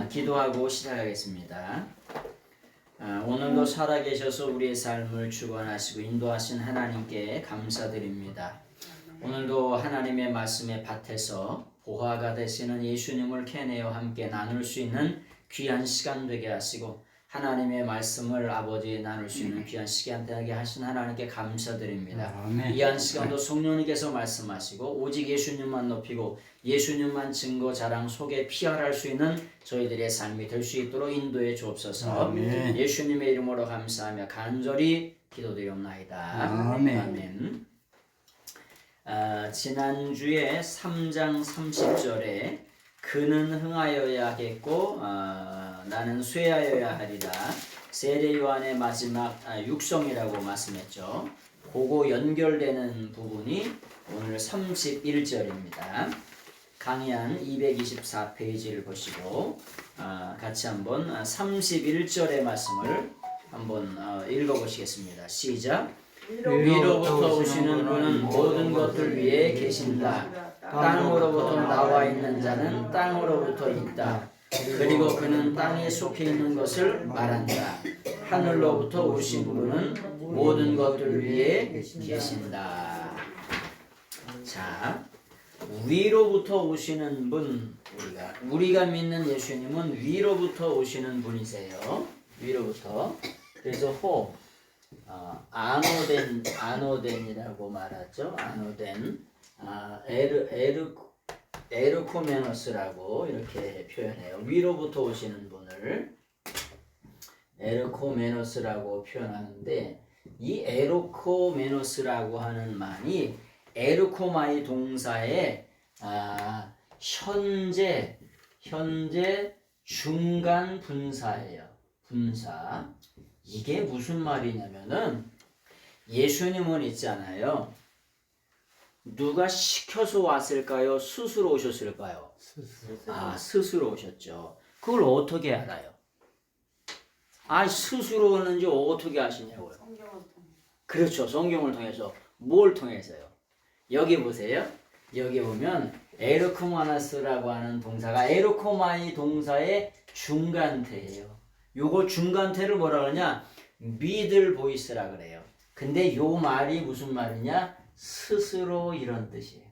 기도하고 시작하겠습니다. 오늘도 살아계셔서 우리의 삶을 주관하시고 인도하신 하나님께 감사드립니다. 오늘도 하나님의 말씀의 밭에서 보화가 되시는 예수님을 캐내어 함께 나눌 수 있는 귀한 시간 되게 하시고 하나님의 말씀을 아버지 나눌 수 있는 귀한 시간 되게 하신 하나님께 감사드립니다. 이 한 시간도 성령님께서 말씀하시고 오직 예수님만 높이고 예수님만 증거 자랑 속에 피할할 수 있는 저희들의 삶이 될 수 있도록 인도해 주옵소서. 예수님의 이름으로 감사하며 간절히 기도드리옵나이다. 아멘. 지난주에 3장 30절에 그는 흥하여야 하겠고 나는 쇠하여야 하리라. 세례 요한의 마지막 육성이라고 말씀했죠. 그거 연결되는 부분이 오늘 31절입니다. 강의한 224페이지를 보시고 같이 한번 31절의 말씀을 한번 읽어보시겠습니다. 시작. 위로부터 오시는 분은 모든 것들 위에 계신다. 땅으로부터 나와 있는 자는 땅으로부터 있다. 그리고 그는 땅에 속해 있는 것을 말한다. 하늘로부터 오신 분은 모든 것들 위에 계신다. 자, 위로부터 오시는 분, 우리가 믿는 예수님은 위로부터 오시는 분이세요. 위로부터. 그래서 아노덴이라고 말하죠. 아노덴, 에르코메노스라고 이렇게 표현해요. 위로부터 오시는 분을 에르코메노스라고 표현하는데, 이 에르코메노스라고 하는 말이 에르코마이 동사의 현재 중간 분사예요. 분사. 이게 무슨 말이냐면은 예수님은 있잖아요. 누가 시켜서 왔을까요? 스스로 오셨을까요? 스스로 오셨죠. 그걸 어떻게 알아요? 스스로 오는지 어떻게 아시냐고요? 그렇죠. 성경을 통해서. 뭘 통해서요? 여기 보세요. 여기 보면 에르코마나스라고 하는 동사가 에르코마이 동사의 중간태예요. 요거 중간태를 뭐라 그러냐? 미들 보이스라 그래요. 근데 요 말이 무슨 말이냐? 스스로 이런 뜻이에요.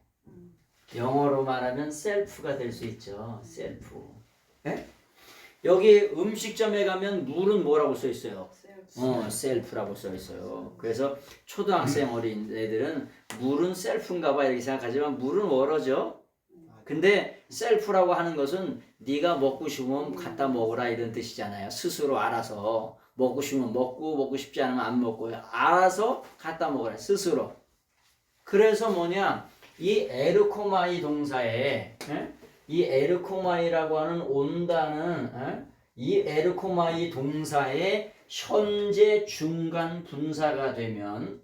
영어로 말하면 셀프가 될 수 있죠. 셀프. 네? 여기 음식점에 가면 물은 뭐라고 써 있어요? 셀프라고 써 있어요. 그래서 초등학생 어린 애들은 물은 셀프인가 봐 이렇게 생각하지만 물은 워러죠. 근데 셀프라고 하는 것은 네가 먹고 싶으면 갖다 먹으라 이런 뜻이잖아요. 스스로 알아서 먹고 싶으면 먹고 싶지 않으면 안 먹고 알아서 갖다 먹으라. 스스로. 그래서 뭐냐? 이 에르코마이 동사에 이 에르코마이라고 하는 온다는 이 에르코마이 동사의 현재 중간 분사가 되면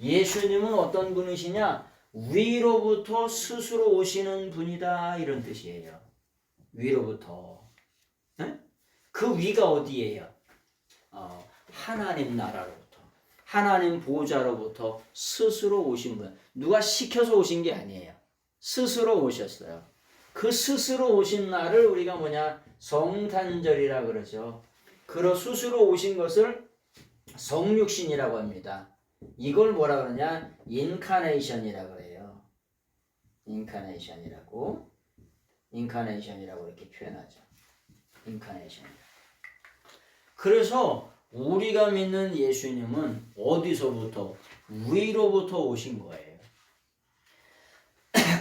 예수님은 어떤 분이시냐? 위로부터 스스로 오시는 분이다 이런 뜻이에요. 위로부터. 그 위가 어디예요? 하나님 나라로부터, 하나님 보좌로부터 스스로 오신 분. 누가 시켜서 오신 게 아니에요. 스스로 오셨어요. 그 스스로 오신 날을 우리가 뭐냐? 성탄절이라 그러죠. 그러 스스로 오신 것을 성육신이라고 합니다. 이걸 뭐라 그러냐? 인카네이션이라고 그래요. 인카네이션이라고 이렇게 표현하죠. 인카네이션. 그래서 우리가 믿는 예수님은 어디서부터? 위로부터 오신 거예요.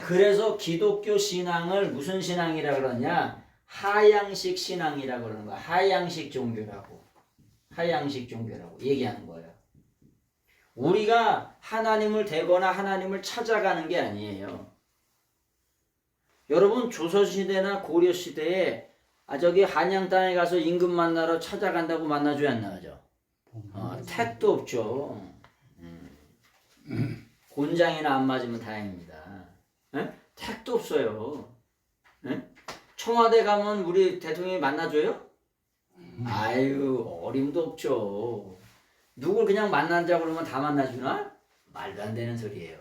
그래서 기독교 신앙을 무슨 신앙이라 그러냐? 하향식 신앙이라고 그러는 거야. 하향식 종교라고 얘기하는 거예요. 우리가 하나님을 대거나 하나님을 찾아가는 게 아니에요. 여러분 조선시대나 고려시대에 저기 한양 땅에 가서 임금 만나러 찾아간다고 만나줘야 안 나가죠? 택도 없죠. 곤장이나 안 맞으면 다행입니다. 택도 없어요. 청와대 가면 우리 대통령이 만나줘요? 어림도 없죠. 누굴 그냥 만나자고 그러면 다 만나주나? 말도 안 되는 소리예요.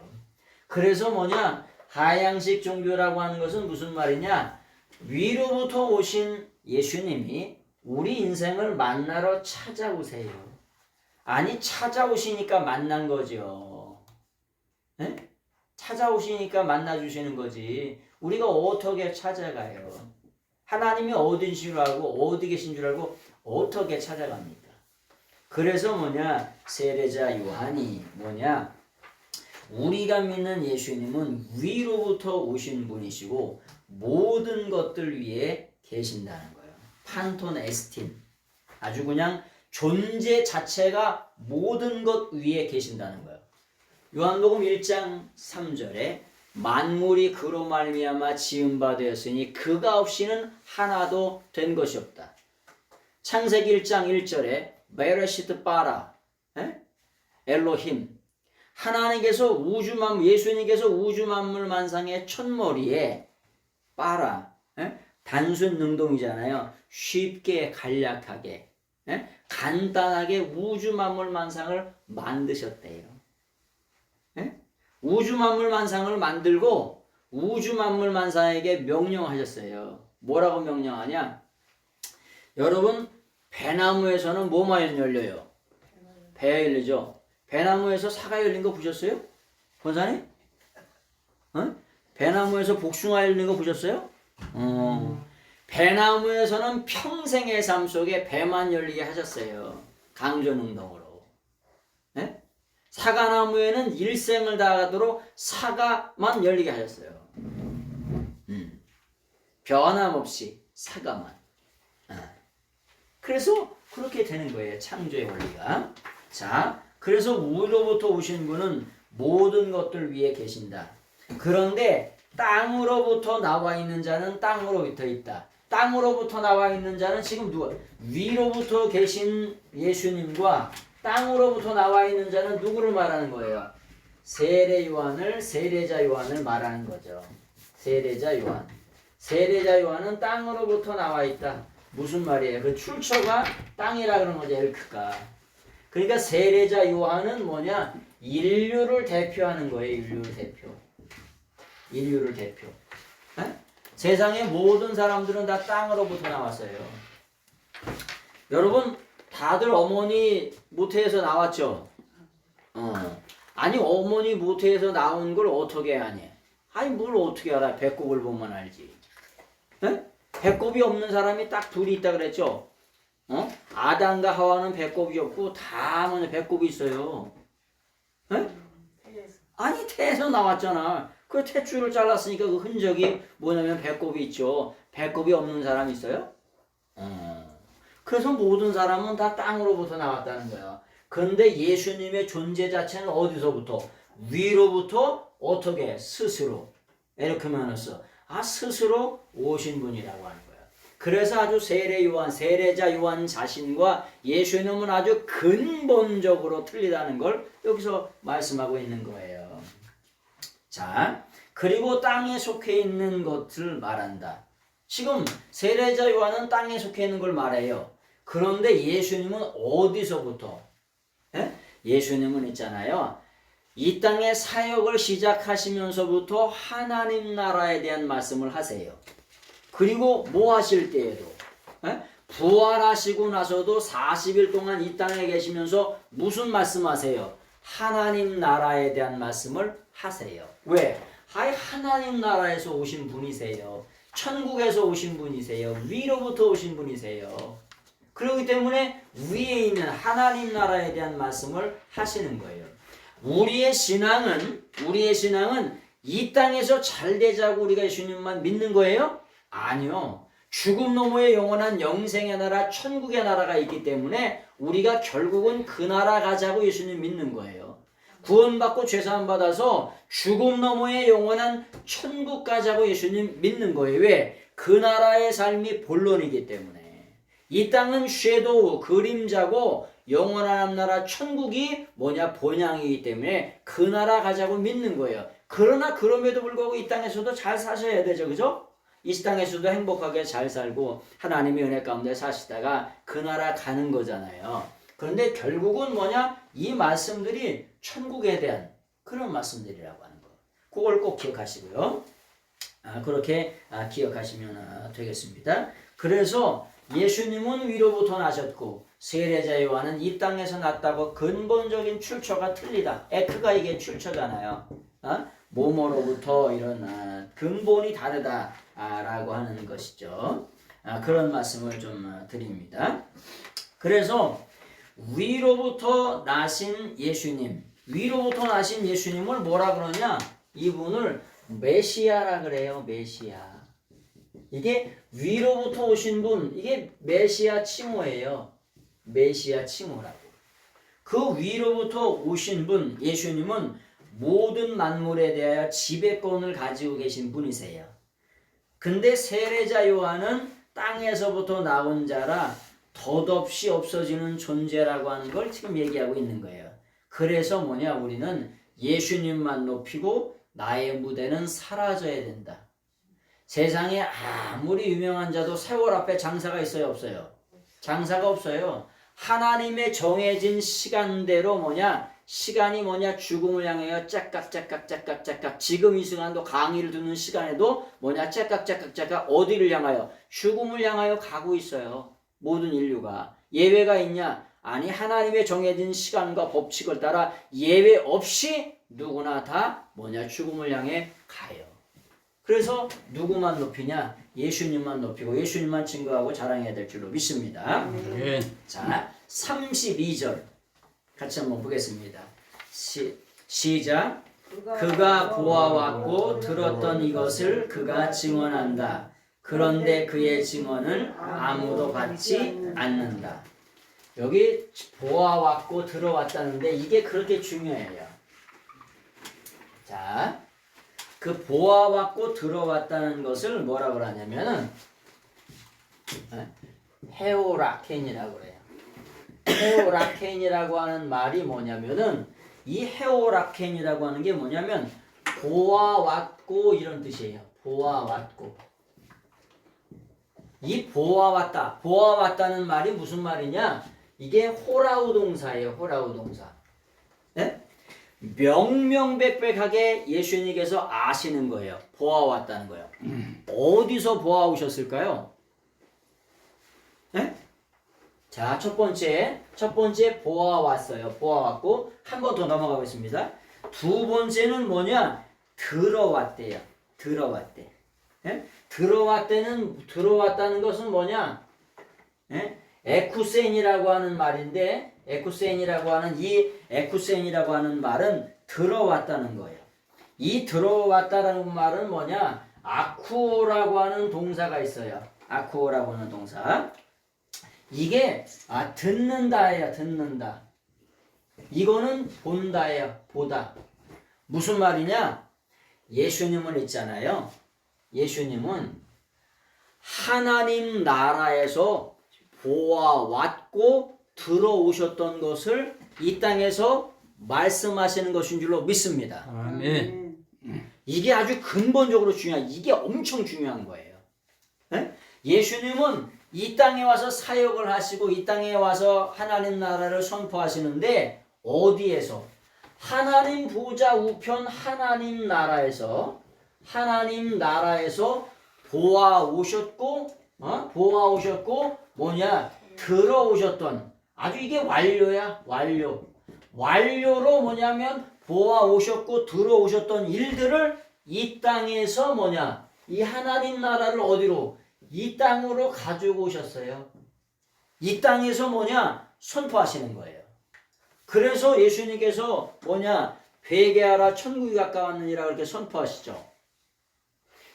그래서 뭐냐? 하향식 종교라고 하는 것은 무슨 말이냐? 위로부터 오신 예수님이 우리 인생을 만나러 찾아오세요. 아니 찾아오시니까 만난 거죠. 네? 찾아오시니까 만나주시는 거지. 우리가 어떻게 찾아가요? 하나님이 어딘 줄 알고 어디 계신 줄 알고 어떻게 찾아갑니까? 그래서 뭐냐? 세례자 요한이 뭐냐? 우리가 믿는 예수님은 위로부터 오신 분이시고 모든 것들 위에 계신다는 거예요. 판톤 에스틴. 아주 그냥 존재 자체가 모든 것 위에 계신다는 거예요. 요한복음 1장 3절에 만물이 그로 말미암아 지은 바 되었으니 그가 없이는 하나도 된 것이 없다. 창세기 1장 1절에 베레시트 바라 엘로힘 하나님께서 예수님께서 우주 만물 만상의 첫머리에 바라 단순 능동이잖아요. 쉽게 간략하게 간단하게 우주 만물 만상을 만드셨대요. 우주 만물 만상을 만들고 우주 만물 만상에게 명령하셨어요. 뭐라고 명령하냐? 여러분 배나무에서는 뭐만 열려요? 배가 열리죠. 배나무에서 사과 열린 거 보셨어요? 권사님? 배나무에서 복숭아 열린 거 보셨어요? 배나무에서는 평생의 삶 속에 배만 열리게 하셨어요. 강조능동으로. 사과나무에는 일생을 다하도록 사과만 열리게 하셨어요. 변함없이 사과만. 그래서 그렇게 되는 거예요. 창조의 원리가. 자, 그래서 위로부터 오신 분은 모든 것들 위에 계신다. 그런데 땅으로부터 나와 있는 자는 땅으로부터 있다. 땅으로부터 나와 있는 자는 지금 누가? 위로부터 계신 예수님과 땅으로부터 나와 있는 자는 누구를 말하는 거예요? 세례자 요한을 말하는 거죠. 세례자 요한. 세례자 요한은 땅으로부터 나와 있다. 무슨 말이에요? 그 출처가 땅이라 그런 거죠. 엘크가. 그러니까 세례자 요한은 뭐냐? 인류를 대표하는 거예요. 인류를 대표. 세상의 모든 사람들은 다 땅으로부터 나왔어요. 여러분 다들 어머니 모태에서 나왔죠? 아니 어머니 모태에서 나온 걸 어떻게 아니? 아니 뭘 어떻게 알아? 배꼽을 보면 알지. 배꼽이 없는 사람이 딱 둘이 있다 그랬죠? 아담과 하와는 배꼽이 없고 다 뭐냐 배꼽이 있어요. 아니 태에서 나왔잖아. 그 탯줄을 잘랐으니까 그 흔적이 뭐냐면 배꼽이 있죠. 배꼽이 없는 사람이 있어요? 그래서 모든 사람은 다 땅으로부터 나왔다는 거야. 그런데 예수님의 존재 자체는 어디서부터? 위로부터 어떻게? 스스로. 이렇게 말했어. 스스로 오신 분이라고 하는 거야. 그래서 아주 세례자 요한 자신과 예수님은 아주 근본적으로 틀리다는 걸 여기서 말씀하고 있는 거예요. 자, 그리고 땅에 속해 있는 것을 말한다. 지금 세례자 요한은 땅에 속해 있는 걸 말해요. 그런데 예수님은 어디서부터? 예수님은 있잖아요. 이 땅의 사역을 시작하시면서부터 하나님 나라에 대한 말씀을 하세요. 그리고 뭐 하실 때에도 부활하시고 나서도 40일 동안 이 땅에 계시면서 무슨 말씀하세요? 하나님 나라에 대한 말씀을 하세요. 왜? 하나님 나라에서 오신 분이세요. 천국에서 오신 분이세요. 위로부터 오신 분이세요. 그렇기 때문에 위에 있는 하나님 나라에 대한 말씀을 하시는 거예요. 우리의 신앙은 이 땅에서 잘 되자고 우리가 예수님만 믿는 거예요? 아니요. 죽음 너머의 영원한 영생의 나라, 천국의 나라가 있기 때문에 우리가 결국은 그 나라 가자고 예수님 믿는 거예요. 구원받고 죄사함 받아서 죽음 너머의 영원한 천국 가자고 예수님 믿는 거예요. 왜? 그 나라의 삶이 본론이기 때문에. 이 땅은 섀도우, 그림자고 영원한 나라 천국이 뭐냐? 본향이기 때문에 그 나라 가자고 믿는 거예요. 그러나 그럼에도 불구하고 이 땅에서도 잘 사셔야 되죠. 그죠? 이 땅에서도 행복하게 잘 살고 하나님의 은혜 가운데 사시다가 그 나라 가는 거잖아요. 그런데 결국은 뭐냐? 이 말씀들이 천국에 대한 그런 말씀들이라고 하는 거. 그걸 꼭 기억하시고요. 그렇게 기억하시면 되겠습니다. 그래서 예수님은 위로부터 나셨고 세례자 요한은 이 땅에서 났다고 근본적인 출처가 틀리다. 에크가 이게 출처잖아요. 뭐뭐로부터 이런 근본이 다르다라고 하는 것이죠. 그런 말씀을 좀 드립니다. 그래서 위로부터 나신 예수님, 위로부터 나신 예수님을 뭐라 그러냐? 이분을 메시아라 그래요. 메시아. 이게 위로부터 오신 분, 이게 메시아 칭호예요. 메시아 칭호라고. 그 위로부터 오신 분, 예수님은 모든 만물에 대하여 지배권을 가지고 계신 분이세요. 근데 세례자 요한은 땅에서부터 나온 자라 덧없이 없어지는 존재라고 하는 걸 지금 얘기하고 있는 거예요. 그래서 뭐냐? 우리는 예수님만 높이고 나의 무대는 사라져야 된다. 세상에 아무리 유명한 자도 세월 앞에 장사가 있어요? 없어요? 장사가 없어요. 하나님의 정해진 시간대로 뭐냐? 시간이 뭐냐? 죽음을 향하여 짝깍 지금 이 순간도 강의를 듣는 시간에도 뭐냐? 짝깍 어디를 향하여? 죽음을 향하여 가고 있어요. 모든 인류가. 예외가 있냐? 아니, 하나님의 정해진 시간과 법칙을 따라 예외 없이 누구나 다 뭐냐? 죽음을 향해 가요. 그래서 누구만 높이냐? 예수님만 높이고 예수님만 증거하고 자랑해야 될 줄로 믿습니다. 자, 32절 같이 한번 보겠습니다. 시작. 그가 보아왔고 들었던 이것을 그가 증언한다. 그런데 그의 증언을 아무도 받지 않는다. 여기 보아왔고 들어왔다는데 이게 그렇게 중요해요. 자, 그 보아왔고 들어왔다는 것을 뭐라 그러냐면은 헤오라켄이라고 그래요. 헤오라켄이라고 하는 말이 뭐냐면은 이 헤오라켄이라고 하는 게 뭐냐면 보아왔고 이런 뜻이에요. 보아왔고. 이 보아왔다. 보아왔다는 말이 무슨 말이냐? 이게 호라우 동사예요. 호라우 동사. 네? 명명백백하게 예수님께서 아시는 거예요. 보아왔다는 거예요. 어디서 보아오셨을까요? 네? 자, 첫 번째 보아왔어요. 보아왔고 한 번 더 넘어가 보겠습니다. 두 번째는 뭐냐? 들어왔대요. 들어왔대. 네? 들어왔다는 것은 뭐냐? 네? 에쿠센이라고 하는 말인데 에쿠센이라고 하는 말은 들어왔다는 거예요. 이 들어왔다라는 말은 뭐냐? 아쿠오라고 하는 동사가 있어요. 아쿠오라고 하는 동사. 이게 듣는다예요. 듣는다. 이거는 본다예요. 보다. 무슨 말이냐? 예수님은 있잖아요. 예수님은 하나님 나라에서 보아왔고 들어오셨던 것을 이 땅에서 말씀하시는 것인 줄로 믿습니다. 아멘. 이게 아주 근본적으로 중요한, 이게 엄청 중요한 거예요. 네? 예수님은 이 땅에 와서 사역을 하시고 이 땅에 와서 하나님 나라를 선포하시는데 어디에서? 하나님 보좌 우편 하나님 나라에서 보아오셨고 뭐냐? 들어오셨던, 아주 이게 완료야. 완료로 뭐냐면 보아오셨고 들어오셨던 일들을 이 땅에서 뭐냐? 이 하나님 나라를 어디로? 이 땅으로 가지고 오셨어요. 이 땅에서 뭐냐? 선포하시는 거예요. 그래서 예수님께서 뭐냐? 회개하라 천국이 가까웠느니라 그렇게 선포하시죠.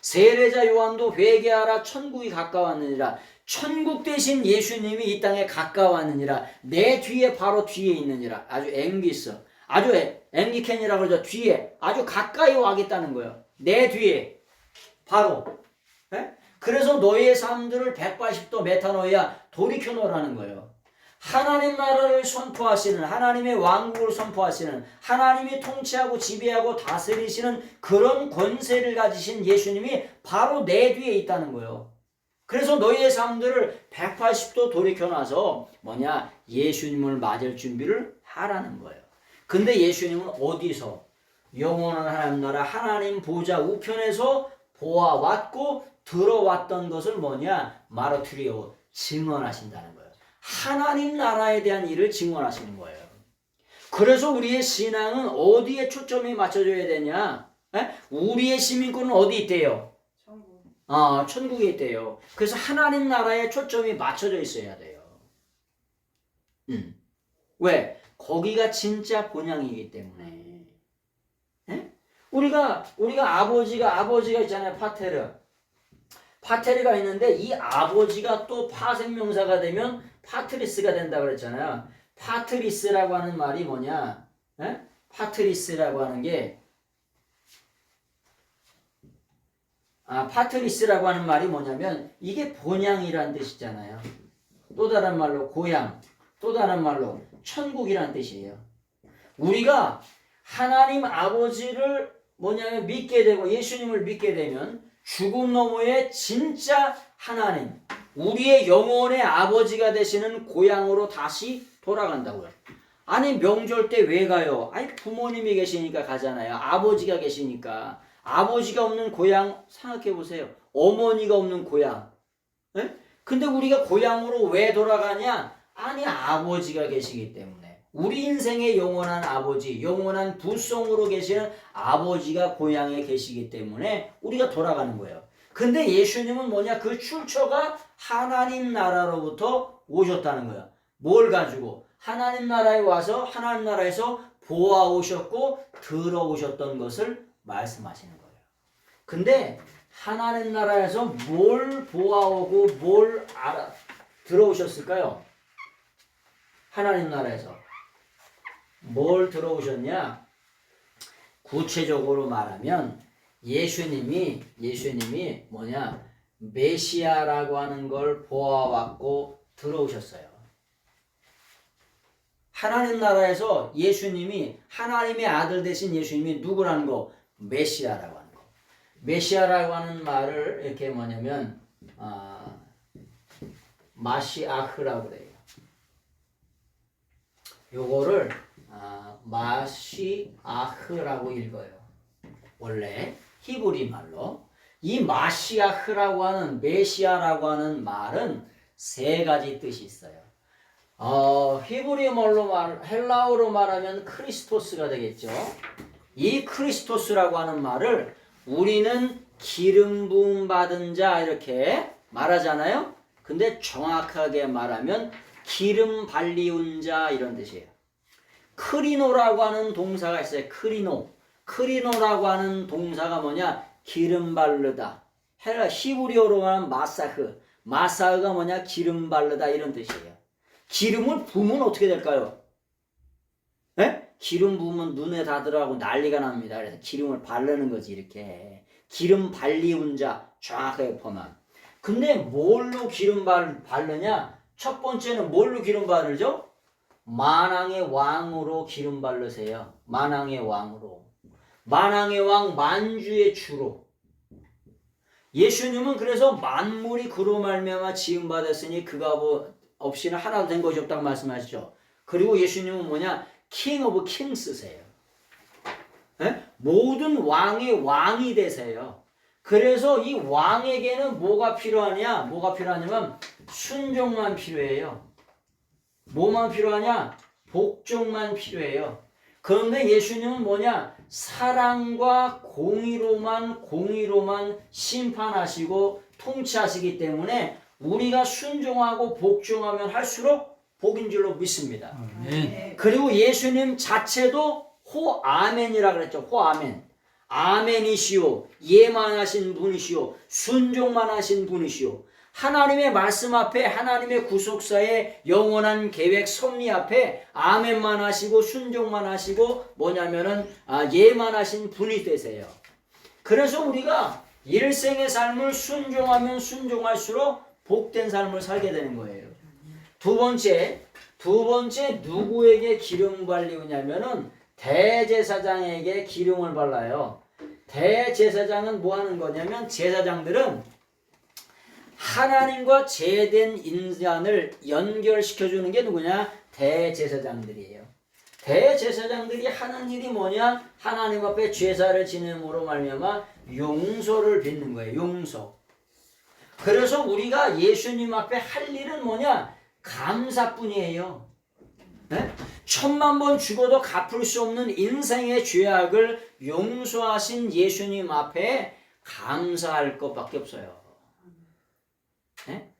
세례자 요한도 회개하라 천국이 가까웠느니라. 천국 대신 예수님이 이 땅에 가까웠느니라. 내 뒤에 바로 뒤에 있느니라. 아주 앵기스, 아주 앵기켄이라고 그러죠. 뒤에 아주 가까이 와겠다는 거예요. 내 뒤에 바로. 네? 그래서 너희의 삶들을 180도 메타노이아 돌이켜 놓으라는 거예요. 하나님 나라를 선포하시는, 하나님의 왕국을 선포하시는, 하나님이 통치하고 지배하고 다스리시는 그런 권세를 가지신 예수님이 바로 내 뒤에 있다는 거예요. 그래서 너희의 삶들을 180도 돌이켜놔서 뭐냐? 예수님을 맞을 준비를 하라는 거예요. 근데 예수님은 어디서? 영원한 하나님 나라 하나님 보좌 우편에서 보아왔고 들어왔던 것을 뭐냐? 마르투리오, 증언하신다는 거예요. 하나님 나라에 대한 일을 증언하시는 거예요. 그래서 우리의 신앙은 어디에 초점이 맞춰져야 되냐? 우리의 시민권은 어디 있대요? 천국에 있대요. 그래서 하나님 나라에 초점이 맞춰져 있어야 돼요. 왜? 거기가 진짜 본향이기 때문에. 우리가 아버지가 있잖아요. 파테르가 있는데 이 아버지가 또 파생명사가 되면 파트리스가 된다 그랬잖아요. 파트리스라고 하는 말이 뭐냐? 파트리스라고 하는 게 파트리스라고 하는 말이 뭐냐면 이게 본향이란 뜻이잖아요. 또 다른 말로 고향, 또 다른 말로 천국이란 뜻이에요. 우리가 하나님 아버지를 뭐냐면 믿게 되고 예수님을 믿게 되면 죽음 너머의 진짜 하나님, 우리의 영혼의 아버지가 되시는 고향으로 다시 돌아간다고요. 아니 명절 때 왜 가요? 아니 부모님이 계시니까 가잖아요. 아버지가 계시니까. 아버지가 없는 고향 생각해 보세요. 어머니가 없는 고향. 근데 우리가 고향으로 왜 돌아가냐? 아니 아버지가 계시기 때문에. 우리 인생의 영원한 아버지, 영원한 부성으로 계시는 아버지가 고향에 계시기 때문에 우리가 돌아가는 거예요. 근데 예수님은 뭐냐? 그 출처가 하나님 나라로부터 오셨다는 거야. 뭘 가지고? 하나님 나라에 와서 하나님 나라에서 보아오셨고 들어오셨던 것을 말씀하시는 거예요. 근데 하나님 나라에서 뭘 보아오고 뭘 들어오셨을까요? 하나님 나라에서 뭘 들어오셨냐? 구체적으로 말하면 예수님이 뭐냐? 메시아라고 하는 걸 보아왔고 들어오셨어요. 하나님 나라에서 예수님이 하나님의 아들 되신 예수님이 누구라는 거? 메시아라고 하는 거. 메시아라고 하는 말을 이렇게 뭐냐면 마시아흐라고 그래요. 요거를 마시아흐라고 읽어요. 원래 히브리 말로 이 마시아흐라고 하는 메시아라고 하는 말은 세 가지 뜻이 있어요. 히브리 말로 헬라어로 말하면 크리스토스가 되겠죠. 이 크리스토스라고 하는 말을 우리는 기름 부음 받은 자 이렇게 말하잖아요. 근데 정확하게 말하면 기름 발리운 자 이런 뜻이에요. 크리노라고 하는 동사가 있어요. 크리노라고 하는 동사가 뭐냐? 기름 바르다. 히브리어로 말하면 마사흐가 뭐냐? 기름 바르다 이런 뜻이에요. 기름을 부으면 어떻게 될까요? 기름 부으면 눈에 다 들어가고 난리가 납니다. 그래서 기름을 바르는 거지 이렇게. 기름 발리운 자 정확하게 보면. 근데 뭘로 기름 바르냐? 첫 번째는 뭘로 기름 바르죠? 만왕의 왕으로 기름 바르세요. 만왕의 왕으로. 만왕의 왕 만주의 주로. 예수님은 그래서 만물이 그로 말미암아 지음 받았으니 그가 없이는 하나도 된 것이 없다고 말씀하시죠. 그리고 예수님은 뭐냐? 킹 오브 킹스세요. 모든 왕의 왕이 되세요. 그래서 이 왕에게는 뭐가 필요하냐면 순종만 필요해요. 뭐만 필요하냐? 복종만 필요해요. 그런데 예수님은 뭐냐? 사랑과 공의로만 심판하시고 통치하시기 때문에 우리가 순종하고 복종하면 할수록 복인 줄로 믿습니다. 그리고 예수님 자체도 호아멘이라 그랬죠. 호아멘. 아멘이시오. 예만 하신 분이시오. 순종만 하신 분이시오. 하나님의 말씀 앞에 하나님의 구속사의 영원한 계획 섭리 앞에 아멘만 하시고 순종만 하시고 뭐냐면은 예만 하신 분이 되세요. 그래서 우리가 일생의 삶을 순종하면 순종할수록 복된 삶을 살게 되는 거예요. 두 번째 누구에게 기름 발리우냐면은 대제사장에게 기름을 발라요. 대제사장은 뭐 하는 거냐면 제사장들은 하나님과 제된 인간을 연결시켜주는 게 누구냐? 대제사장들이에요. 대제사장들이 하는 일이 뭐냐? 하나님 앞에 제사를 지냄으로 말미암아 용서를 빚는 거예요. 용서. 그래서 우리가 예수님 앞에 할 일은 뭐냐? 감사뿐이에요. 네? 1000만 번 죽어도 갚을 수 없는 인생의 죄악을 용서하신 예수님 앞에 감사할 것밖에 없어요. 네?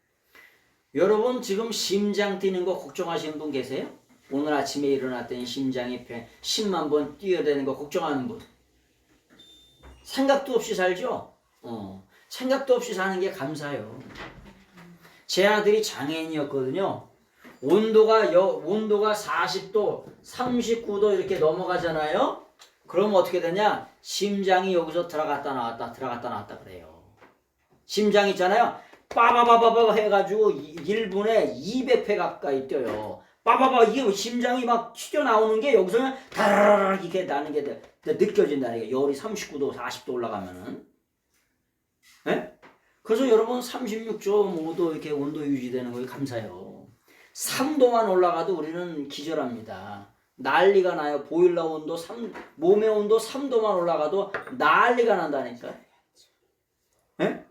여러분 지금 심장 뛰는 거 걱정하시는 분 계세요? 오늘 아침에 일어났더니 심장이 10만 번 뛰어야 되는 거 걱정하는 분. 생각도 없이 살죠? 생각도 없이 사는 게 감사해요. 제 아들이 장애인이었거든요. 온도가 40도, 39도 이렇게 넘어가잖아요. 그럼 어떻게 되냐? 심장이 여기서 들어갔다 나왔다 그래요. 심장 있잖아요. 빠바바바바 해가지고 1분에 200회 가까이 뛰어요. 빠바바 이게 심장이 막 튀어나오는 게 여기서 다라라락 이렇게 나는 게 느껴진다는 게 열이 39도, 40도 올라가면은. 네? 그래서 여러분 36.5도 이렇게 온도 유지되는 거에 감사해요. 3도만 올라가도 우리는 기절합니다. 난리가 나요. 보일러 온도 몸의 온도 3도만 올라가도 난리가 난다니까. 네?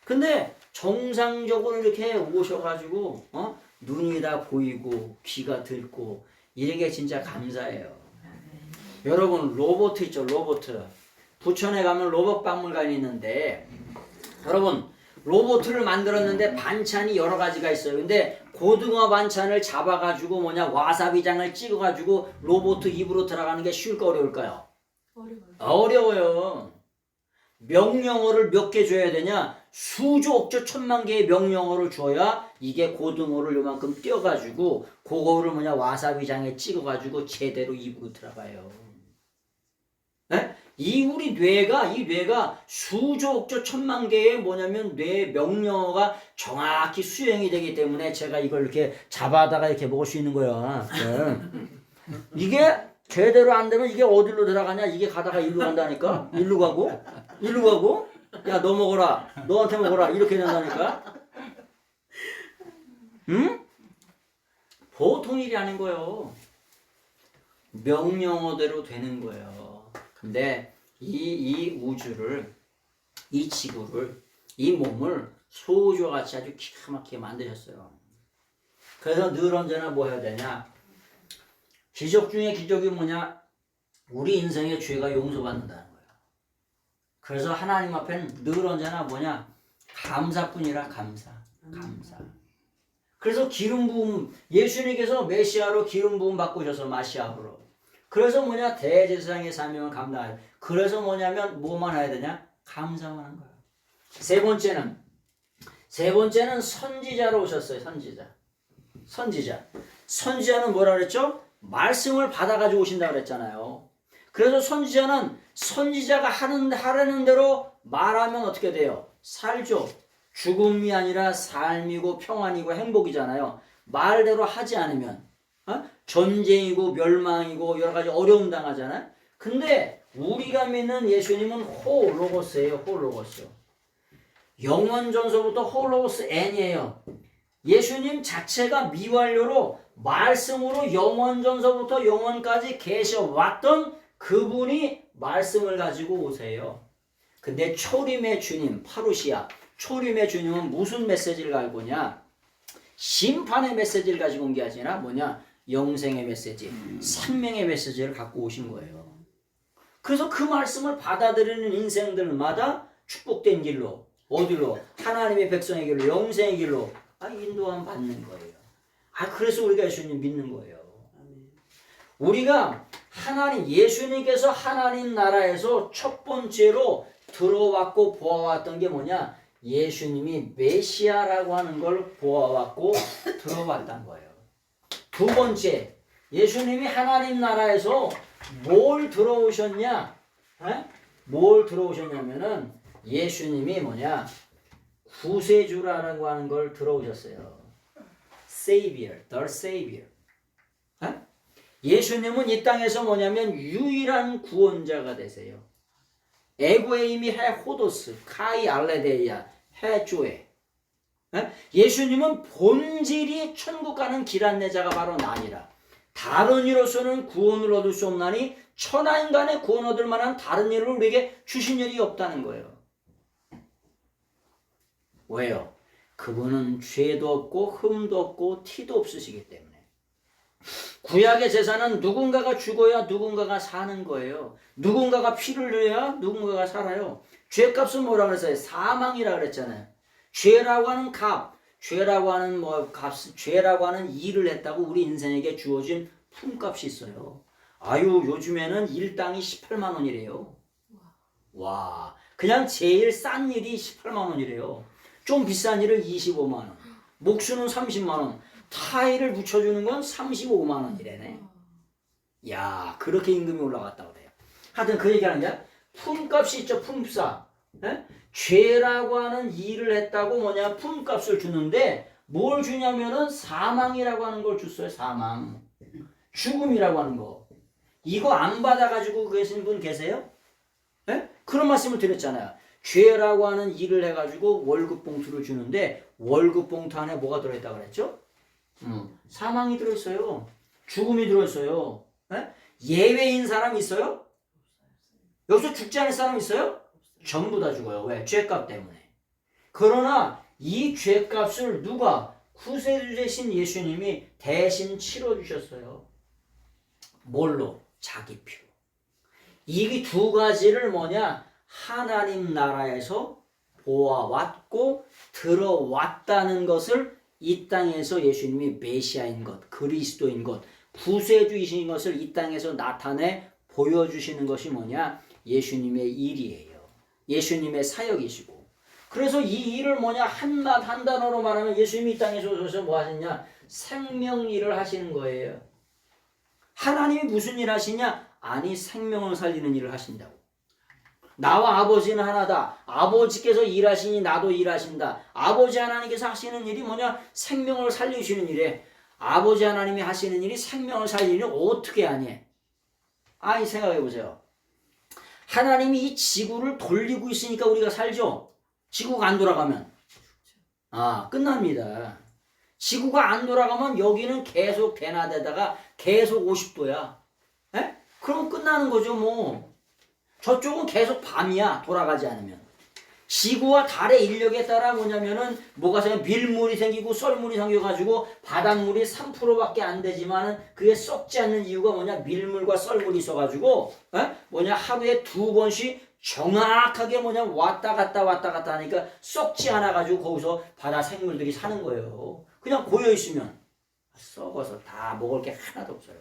근데 정상적으로 이렇게 오셔가지고 눈이 다 보이고 귀가 듣고 이런 게 진짜 감사해요. 여러분 로봇 있죠. 로봇. 부천에 가면 로봇 박물관이 있는데 여러분 로봇을 만들었는데 반찬이 여러 가지가 있어요. 근데 고등어 반찬을 잡아가지고 와사비장을 찍어가지고 로봇 입으로 들어가는 게 쉬울까 어려울까요? 어려워요. 명령어를 몇 개 줘야 되냐? 수조 억조 천만 개의 명령어를 줘야 이게 고등어를 요만큼 띄어가지고 그거를 와사비장에 찍어가지고 제대로 입으로 들어가요. 네? 우리 뇌가 수조 억조 천만 개의 뇌 명령어가 정확히 수행이 되기 때문에 제가 이걸 이렇게 잡아다가 이렇게 먹을 수 있는 거야. 네. 이게 제대로 안 되면 이게 어디로 들어가냐? 이게 가다가 일로 간다니까? 일로 가고 야 너 먹어라. 너한테 먹어라. 이렇게 된다니까? 응? 보통 일이 아닌 거예요. 명령어대로 되는 거예요. 근데 이 우주를, 이 지구를, 이 몸을 소주와 같이 아주 기가 막히게 만드셨어요. 그래서 늘 언제나 뭐 해야 되냐? 기적 중에 기적이 뭐냐? 우리 인생의 죄가 용서받는다는 거예요. 그래서 하나님 앞에는 늘 언제나 뭐냐? 감사뿐이라 감사. 그래서 기름 부음, 예수님께서 메시아로 기름 부음 받고 오셔서 마시아로. 그래서 대제사장의 사명을 감당해요. 그래서 뭐만 해야 되냐? 감사만 한 거예요. 세 번째는 선지자로 오셨어요. 선지자는 뭐라 그랬죠? 말씀을 받아가지고 오신다고 그랬잖아요. 그래서 선지자가 하라는 대로 말하면 어떻게 돼요? 살죠. 죽음이 아니라 삶이고 평안이고 행복이잖아요. 말대로 하지 않으면 전쟁이고 멸망이고 여러 가지 어려움 당하잖아요. 근데 우리가 믿는 예수님은 호로고스예요. 호로고스. 영원 전서부터 호로고스 N이에요. 예수님 자체가 미완료로 말씀으로 영원 전서부터 영원까지 계셔왔던 그분이 말씀을 가지고 오세요. 근데 초림의 주님, 파루시아, 초림의 주님은 무슨 메시지를 가지고 오냐? 심판의 메시지를 가지고 온 게 아니라 영생의 메시지, 생명의 메시지를 갖고 오신 거예요. 그래서 그 말씀을 받아들이는 인생들마다 축복된 길로, 어디로? 하나님의 백성의 길로, 영생의 길로 인도함 받는 거예요. 그래서 우리가 예수님 믿는 거예요. 우리가 예수님께서 하나님 나라에서 첫 번째로 들어왔고 보아왔던 게 뭐냐? 예수님이 메시아라고 하는 걸 보아왔고 들어봤던 거예요. 두 번째, 예수님이 하나님 나라에서 뭘 들어오셨냐? 뭘 들어오셨냐면은 예수님이 구세주라고 하는 걸 들어오셨어요. Savior, the Savior. 예수님은 이 땅에서 유일한 구원자가 되세요. 에고에이미 해 호도스, 카이 알레데이아, 해 조에. 예수님은 본질이 천국 가는 길 안내자가 바로 나니라. 다른 이로서는 구원을 얻을 수 없나니 천하인간의 구원 얻을 만한 다른 일을 우리에게 주신 일이 없다는 거예요. 왜요? 그분은 죄도 없고 흠도 없고 티도 없으시기 때문에. 구약의 제사는 누군가가 죽어야 누군가가 사는 거예요. 누군가가 피를 흘려야 누군가가 살아요. 죄값은 뭐라 그랬어요? 사망이라 그랬잖아요. 죄라고 하는 값, 죄라고 하는 죄라고 하는 일을 했다고 우리 인생에게 주어진 품값이 있어요. 아유, 요즘에는 일당이 18만 원이래요. 와, 그냥 제일 싼 일이 18만 원이래요. 좀 비싼 일은 25만 원, 목수는 30만 원, 타일을 붙여주는 건 35만 원이래네. 야, 그렇게 임금이 올라갔다고 그래요. 하여튼 그 얘기하는 게 품값이 있죠, 품싸. 에? 죄라고 하는 일을 했다고 품값을 주는데 뭘 주냐면은 사망이라고 하는 걸 줬어요. 사망. 죽음이라고 하는 거. 이거 안 받아가지고 계신 분 계세요? 에? 그런 말씀을 드렸잖아요. 죄라고 하는 일을 해가지고 월급 봉투를 주는데 월급 봉투 안에 뭐가 들어있다고 그랬죠? 사망이 들어있어요. 죽음이 들어있어요. 에? 예외인 사람 있어요? 여기서 죽지 않을 사람 있어요? 전부 다 죽어요. 왜? 죄값 때문에. 그러나 이 죄값을 누가? 구세주 되신 예수님이 대신 치러주셨어요. 뭘로? 자기 피로. 이 두 가지를 하나님 나라에서 보아왔고 들어왔다는 것을 이 땅에서 예수님이 메시아인 것, 그리스도인 것, 구세주이신 것을 이 땅에서 나타내 보여주시는 것이 예수님의 일이에요. 예수님의 사역이시고. 그래서 이 일을 한 단어로 말하면 예수님이 이 땅에서 오셔서 뭐 하시냐? 생명 일을 하시는 거예요. 하나님이 무슨 일 하시냐? 아니, 생명을 살리는 일을 하신다고. 나와 아버지는 하나다. 아버지께서 일하시니 나도 일하신다. 아버지 하나님께서 하시는 일이 생명을 살리시는 일에 아버지 하나님이 하시는 일이 생명을 살리는 일을 어떻게 하니? 아니, 생각해 보세요. 하나님이 이 지구를 돌리고 있으니까 우리가 살죠. 지구가 안 돌아가면 끝납니다. 지구가 안 돌아가면 여기는 계속 변화되다가 계속 50도야. 에? 그럼 끝나는 거죠, 뭐. 저쪽은 계속 밤이야, 돌아가지 않으면. 지구와 달의 인력에 따라 뭐가 생겨? 밀물이 생기고 썰물이 생겨가지고 바닷물이 3%밖에 안 되지만은 그게 썩지 않는 이유가 밀물과 썰물이 있어가지고, 하루에 2번씩 정확하게 왔다 갔다 하니까 썩지 않아가지고 거기서 바다 생물들이 사는 거예요. 그냥 고여있으면 썩어서 다 먹을 게 하나도 없어요.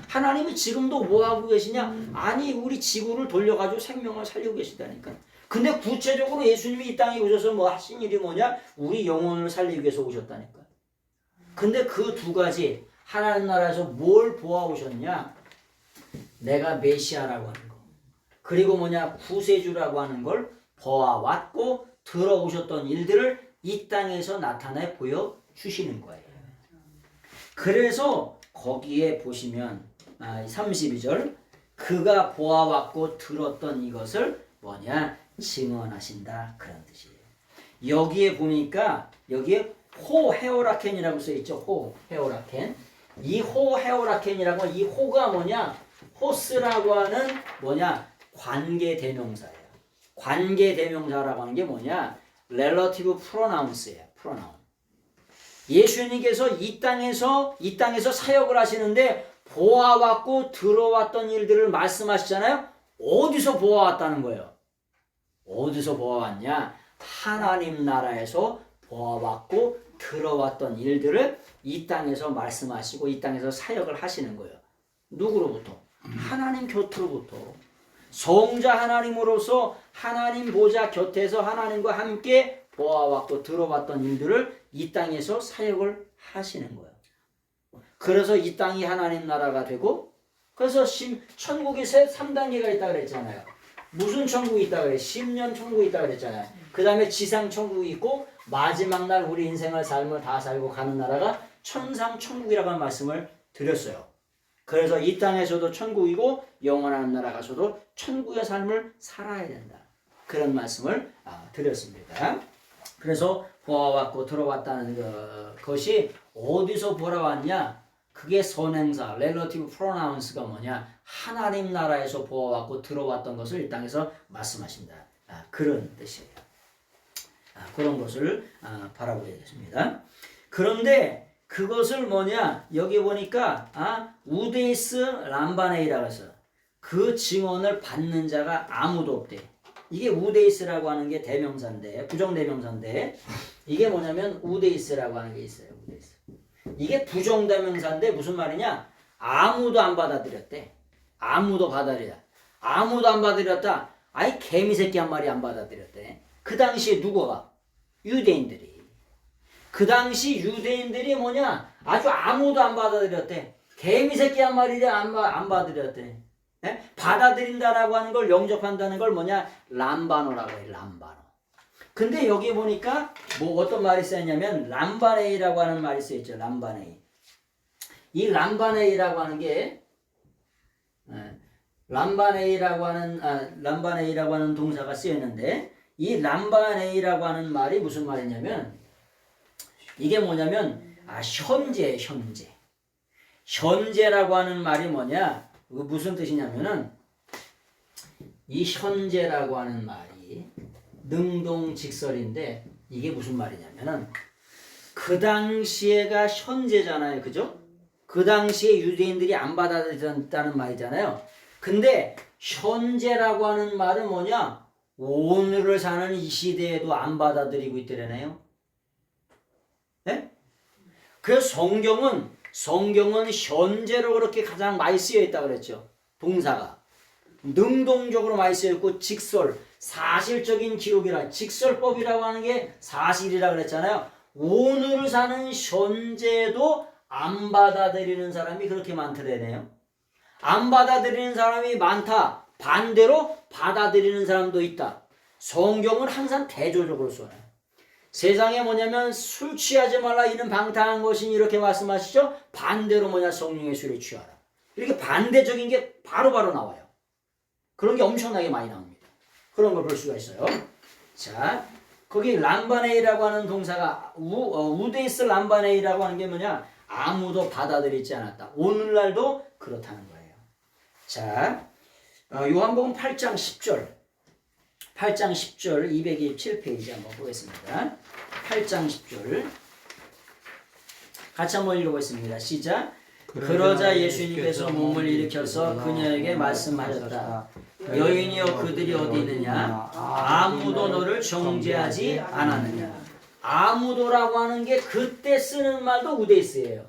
하나님이 지금도 뭐 하고 계시냐? 아니, 우리 지구를 돌려가지고 생명을 살리고 계시다니까. 근데 구체적으로 예수님이 이 땅에 오셔서 하신 일이 우리 영혼을 살리기 위해서 오셨다니까. 근데 그 두 가지, 하나님 나라에서 뭘 보아오셨냐? 내가 메시아라고 하는 거. 그리고 구세주라고 하는 걸 보아왔고 들어오셨던 일들을 이 땅에서 나타내 보여주시는 거예요. 그래서 거기에 보시면 32절 그가 보아왔고 들었던 이것을 증언하신다, 그런 뜻이에요. 여기에 보니까 여기에 호헤오라켄이라고 써있죠. 호헤오라켄. 이 호헤오라켄이라고, 이 호가 호스라고 하는 관계대명사예요. 관계대명사라고 하는 게 relative pronounce예요. pronoun. 예수님께서 이 땅에서 사역을 하시는데 보아왔고 들어왔던 일들을 말씀하시잖아요. 어디서 보아왔다는 거예요? 어디서 보아왔냐? 하나님 나라에서 보아왔고 들어왔던 일들을 이 땅에서 말씀하시고 이 땅에서 사역을 하시는 거예요. 누구로부터? 하나님 곁으로부터. 성자 하나님으로서 하나님 보좌 곁에서 하나님과 함께 보아왔고 들어왔던 일들을 이 땅에서 사역을 하시는 거예요. 그래서 이 땅이 하나님 나라가 되고, 그래서 천국이 3단계가 있다고 그랬잖아요. 무슨 천국이 있다고 그래? 심년 천국이 있다고 그랬잖아요. 그 다음에 지상 천국이 있고 마지막 날 우리 인생을 삶을 다 살고 가는 나라가 천상 천국이라고 하는 말씀을 드렸어요. 그래서 이 땅에서도 천국이고 영원한 나라 가서도 천국의 삶을 살아야 된다, 그런 말씀을 드렸습니다. 그래서 보아왔고 들어왔다는 것이 어디서 보아왔냐? 그게 선행사, relative pronouns가 뭐냐? 하나님 나라에서 보아왔고 들어왔던 것을 이 땅에서 말씀하신다. 그런 뜻이에요. 그런 것을 바라보겠습니다. 그런데 그것을 뭐냐? 여기 보니까 우데이스 람바네이라고 해서 그 증언을 받는 자가 아무도 없대. 이게 우데이스라고 하는 게 대명사인데, 부정대명사인데, 이게 뭐냐면 우데이스라고 하는 게 있어요. 우데이스. 이게 부정대명사인데 무슨 말이냐? 아무도 안 받아들였대. 아무도 받아들여. 아무도 안 받아들였다. 아이 개미새끼 한 마리 안 받아들였대. 그 당시에 누구가? 유대인들이. 그 당시 유대인들이 뭐냐? 아주 아무도 안 받아들였대. 개미새끼 한 마리를 안 받아들였대. 예? 받아들인다라고 하는 걸 영접한다는 걸 뭐냐? 람바노라고 해. 람바노. 근데 여기 보니까 뭐 어떤 말이 쓰였냐면 람바네이라고 하는 말이 쓰였죠. 람바네이. 이 람바네이라고 하는 게 람바네이라고 하는 동사가 쓰였는데 이 람바네이라고 하는 말이 무슨 말이냐면 이게 뭐냐면 현재. 현재라고 하는 말이 뭐냐? 무슨 뜻이냐면은 이 현재라고 하는 말이 능동직설인데 이게 무슨 말이냐면은 그 당시에가 현재잖아요. 그죠? 그 당시에 유대인들이 안 받아들였다는 말이잖아요. 근데 현재라고 하는 말은 뭐냐? 오늘을 사는 이 시대에도 안 받아들이고 있더라네요. 네? 그래서 성경은 현재로 그렇게 가장 많이 쓰여 있다고 그랬죠. 동사가. 능동적으로 많이 쓰여 있고 직설, 사실적인 기록이라 직설법이라고 하는 게 사실이라 그랬잖아요. 오늘을 사는 현재도 안 받아들이는 사람이 그렇게 많더래네요. 안 받아들이는 사람이 많다. 반대로 받아들이는 사람도 있다. 성경은 항상 대조적으로 써요. 세상에 뭐냐면 술 취하지 말라 이는 방탕한 것이니 이렇게 말씀하시죠. 반대로 뭐냐 성령의 술에 취하라. 이렇게 반대적인 게 바로바로 나와요. 그런 게 엄청나게 많이 나옵니다. 그런 걸 볼 수가 있어요. 자, 거기 람바네이라고 하는 동사가 우데이스 람바네이라고 하는 게 뭐냐? 아무도 받아들이지 않았다. 오늘날도 그렇다는 거예요. 자, 요한복음 8장 10절 227페이지 한번 보겠습니다. 8장 10절 같이 한번 읽어보겠습니다. 시작. 그러자 예수님께서 몸을 일으켜서 그녀에게 말씀하셨다. 여인이여 그들이 어디 있느냐? 아무도 너를 정죄하지 않았느냐? 아무도라고 하는 게 그때 쓰는 말도 우데이스예요.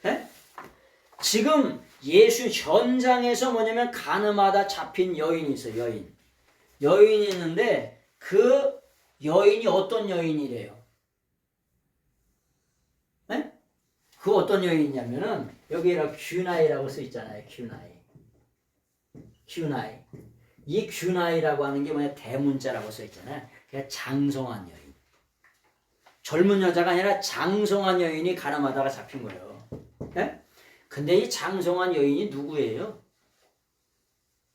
네? 지금 예수 현장에서 뭐냐면 가늠하다 잡힌 여인이 있어요. 여인이 있는데 그 여인이 어떤 여인이래요? 네? 그 어떤 여인이냐면은 여기에다 큐나이라고 써 있잖아요. 큐나이. 이 큐나이라고 하는 게 뭐냐? 대문자라고 써 있잖아요. 그러니까 장성한 여인. 젊은 여자가 아니라 장성한 여인이 가늠하다가 잡힌 거예요. 네? 근데 이 장성한 여인이 누구예요?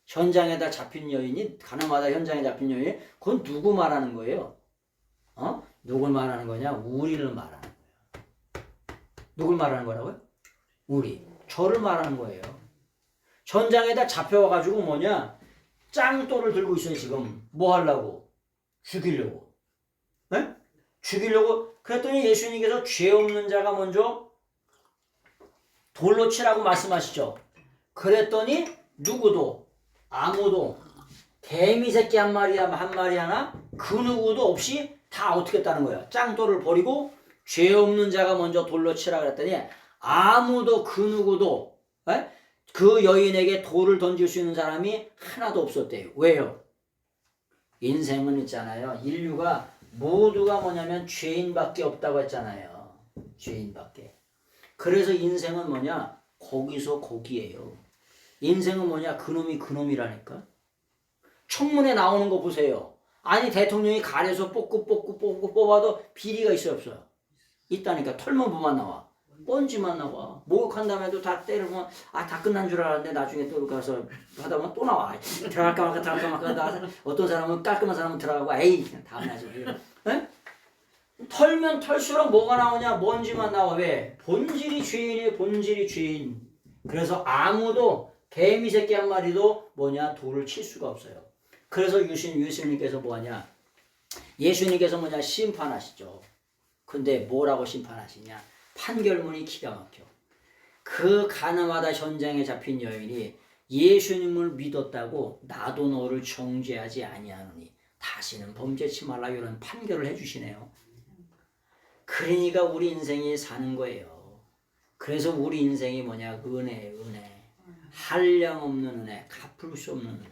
현장에다 잡힌 여인이 가늠하다 현장에 잡힌 여인이 그건 누구 말하는 거예요? 누굴 말하는 거냐? 우리를 말하는 거예요. 누굴 말하는 거라고요? 우리. 저를 말하는 거예요. 현장에다 잡혀와가지고 뭐냐? 짱돌을 들고 있어요 지금. 뭐 하려고? 죽이려고. 네? 죽이려고. 그랬더니 예수님께서 죄 없는 자가 먼저 돌로 치라고 말씀하시죠. 그랬더니 누구도 아무도 개미새끼 한 마리 하나 그 누구도 없이 다 어떻게 했다는 거야. 짱돌을 버리고 죄 없는 자가 먼저 돌로 치라 그랬더니 아무도 그 누구도 그 여인에게 돌을 던질 수 있는 사람이 하나도 없었대요. 왜요? 인생은 있잖아요. 인류가 모두가 뭐냐면 죄인밖에 없다고 했잖아요. 죄인밖에. 그래서 인생은 뭐냐? 거기서 거기예요. 인생은 뭐냐? 그놈이 그놈이라니까. 청문회 나오는 거 보세요. 아니 대통령이 가려서 뽑고 뽑아도 비리가 있어요 없어요? 있다니까. 털만 부만 나와. 뻔지만 나와. 목욕한 다음에도 다 때리면 다 끝난 줄 알았는데 나중에 또 가서 하다 보면 또 나와. 들어갈까 말까 어떤 사람은 깔끔한 사람은 들어가고 에이 그냥 다음 날에 털 털면 털수록 뭐가 나오냐? 먼지만 나와. 왜? 본질이 죄인이에요. 본질이 죄인. 그래서 아무도 개미 새끼 한 마리도 뭐냐? 돌을 칠 수가 없어요. 그래서 예수님께서 뭐하냐? 예수님께서 뭐냐? 심판하시죠. 근데 뭐라고 심판하시냐? 판결문이 기가 막혀. 그 가나마다 현장에 잡힌 여인이 예수님을 믿었다고 나도 너를 정죄하지 아니하노니 다시는 범죄치 말라, 이런 판결을 해주시네요. 그러니까 우리 인생이 사는 거예요. 그래서 우리 인생이 뭐냐? 은혜예요. 은혜. 한량없는 은혜, 갚을 수 없는 은혜.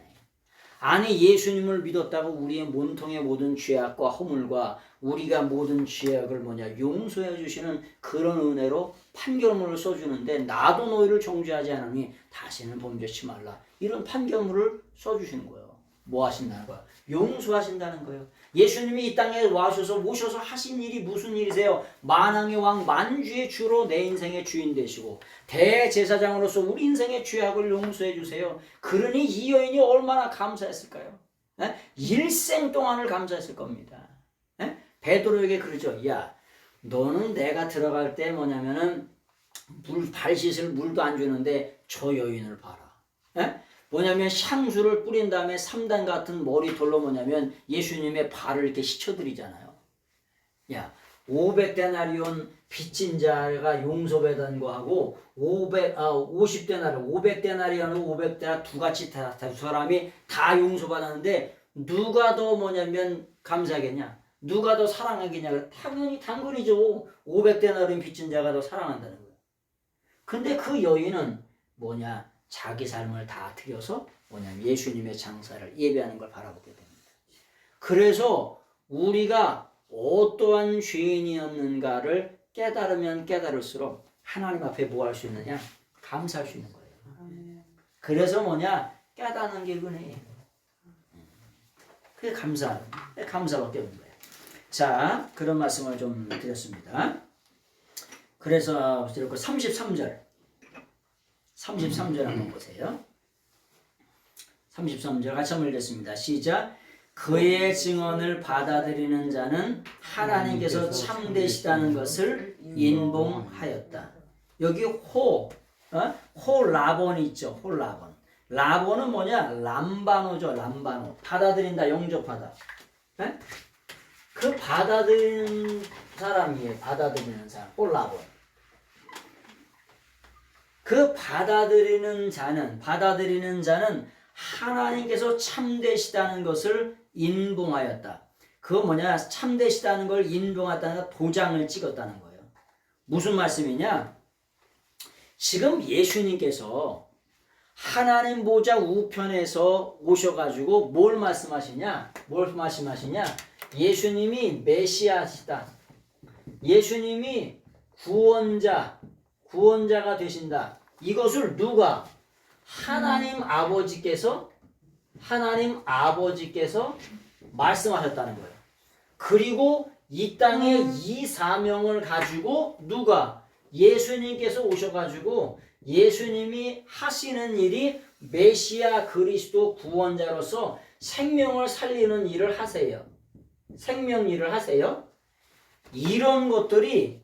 아니, 예수님을 믿었다고 우리의 몸통의 모든 죄악과 허물과 우리가 모든 죄악을 뭐냐? 용서해 주시는 그런 은혜로 판결문을 써주는데 나도 너희를 정죄하지 않으니 다시는 범죄치 말라, 이런 판결문을 써주시는 거예요. 뭐 하신다는 거야? 용서하신다는 거예요. 예수님이 이 땅에 오셔서 하신 일이 무슨 일이세요? 만왕의 왕, 만주의 주로 내 인생의 주인 되시고 대제사장으로서 우리 인생의 죄악을 용서해 주세요. 그러니 이 여인이 얼마나 감사했을까요? 일생 동안을 감사했을 겁니다. 베드로에게 그러죠. 야, 너는 내가 들어갈 때 뭐냐면은 발 씻을 물도 안 주는데 저 여인을 봐라. 뭐냐면 향수를 뿌린 다음에 3단 같은 머리돌로 뭐냐면 예수님의 발을 이렇게 씻어드리잖아요. 야, 500데나리온 빚진 자가 용서받은 거하고 50데나리온, 500데나리온하고 500데나 두 사람이 다 용서받았는데 누가 더 뭐냐면 감사하겠냐? 누가 더 사랑하겠냐? 당연히죠. 500데나리온 빚진 자가 더 사랑한다는 거예요. 근데 그 여인은 뭐냐? 자기 삶을 다 들여서 뭐냐면 예수님의 장사를 예배하는 걸 바라보게 됩니다. 그래서 우리가 어떠한 죄인이었는가를 깨달으면 깨달을수록 하나님 앞에 뭐 할 수 있느냐? 감사할 수 있는 거예요. 그래서 뭐냐? 깨닫는 게 은혜예요. 그게 감사밖에 없는 거예요. 자, 그런 말씀을 좀 드렸습니다. 그래서 33절 한번 보세요. 33절 같이 한번 읽겠습니다. 시작. 그의 증언을 받아들이는 자는 하나님께서 참되시다는 것을 인봉하였다. 여기 홀라본이 있죠. 홀라본. 라본은 뭐냐? 람바노죠. 람바노. 받아들인다, 영접하다. 그 받아들이는 사람이에요. 받아들이는 사람. 홀라본. 그 받아들이는 자는 하나님께서 참되시다는 것을 인봉하였다. 그거 뭐냐? 참되시다는 걸 인봉하다는 건 도장을 찍었다는 거예요. 무슨 말씀이냐? 지금 예수님께서 하나님 보좌 우편에서 오셔가지고 뭘 말씀하시냐? 예수님이 메시아시다. 예수님이 구원자가 되신다. 이것을 누가? 하나님 아버지께서 말씀하셨다는 거예요. 그리고 이 땅에 이 사명을 가지고 누가? 예수님께서 오셔가지고 예수님이 하시는 일이 메시아 그리스도 구원자로서 생명을 살리는 일을 하세요. 생명 일을 하세요. 이런 것들이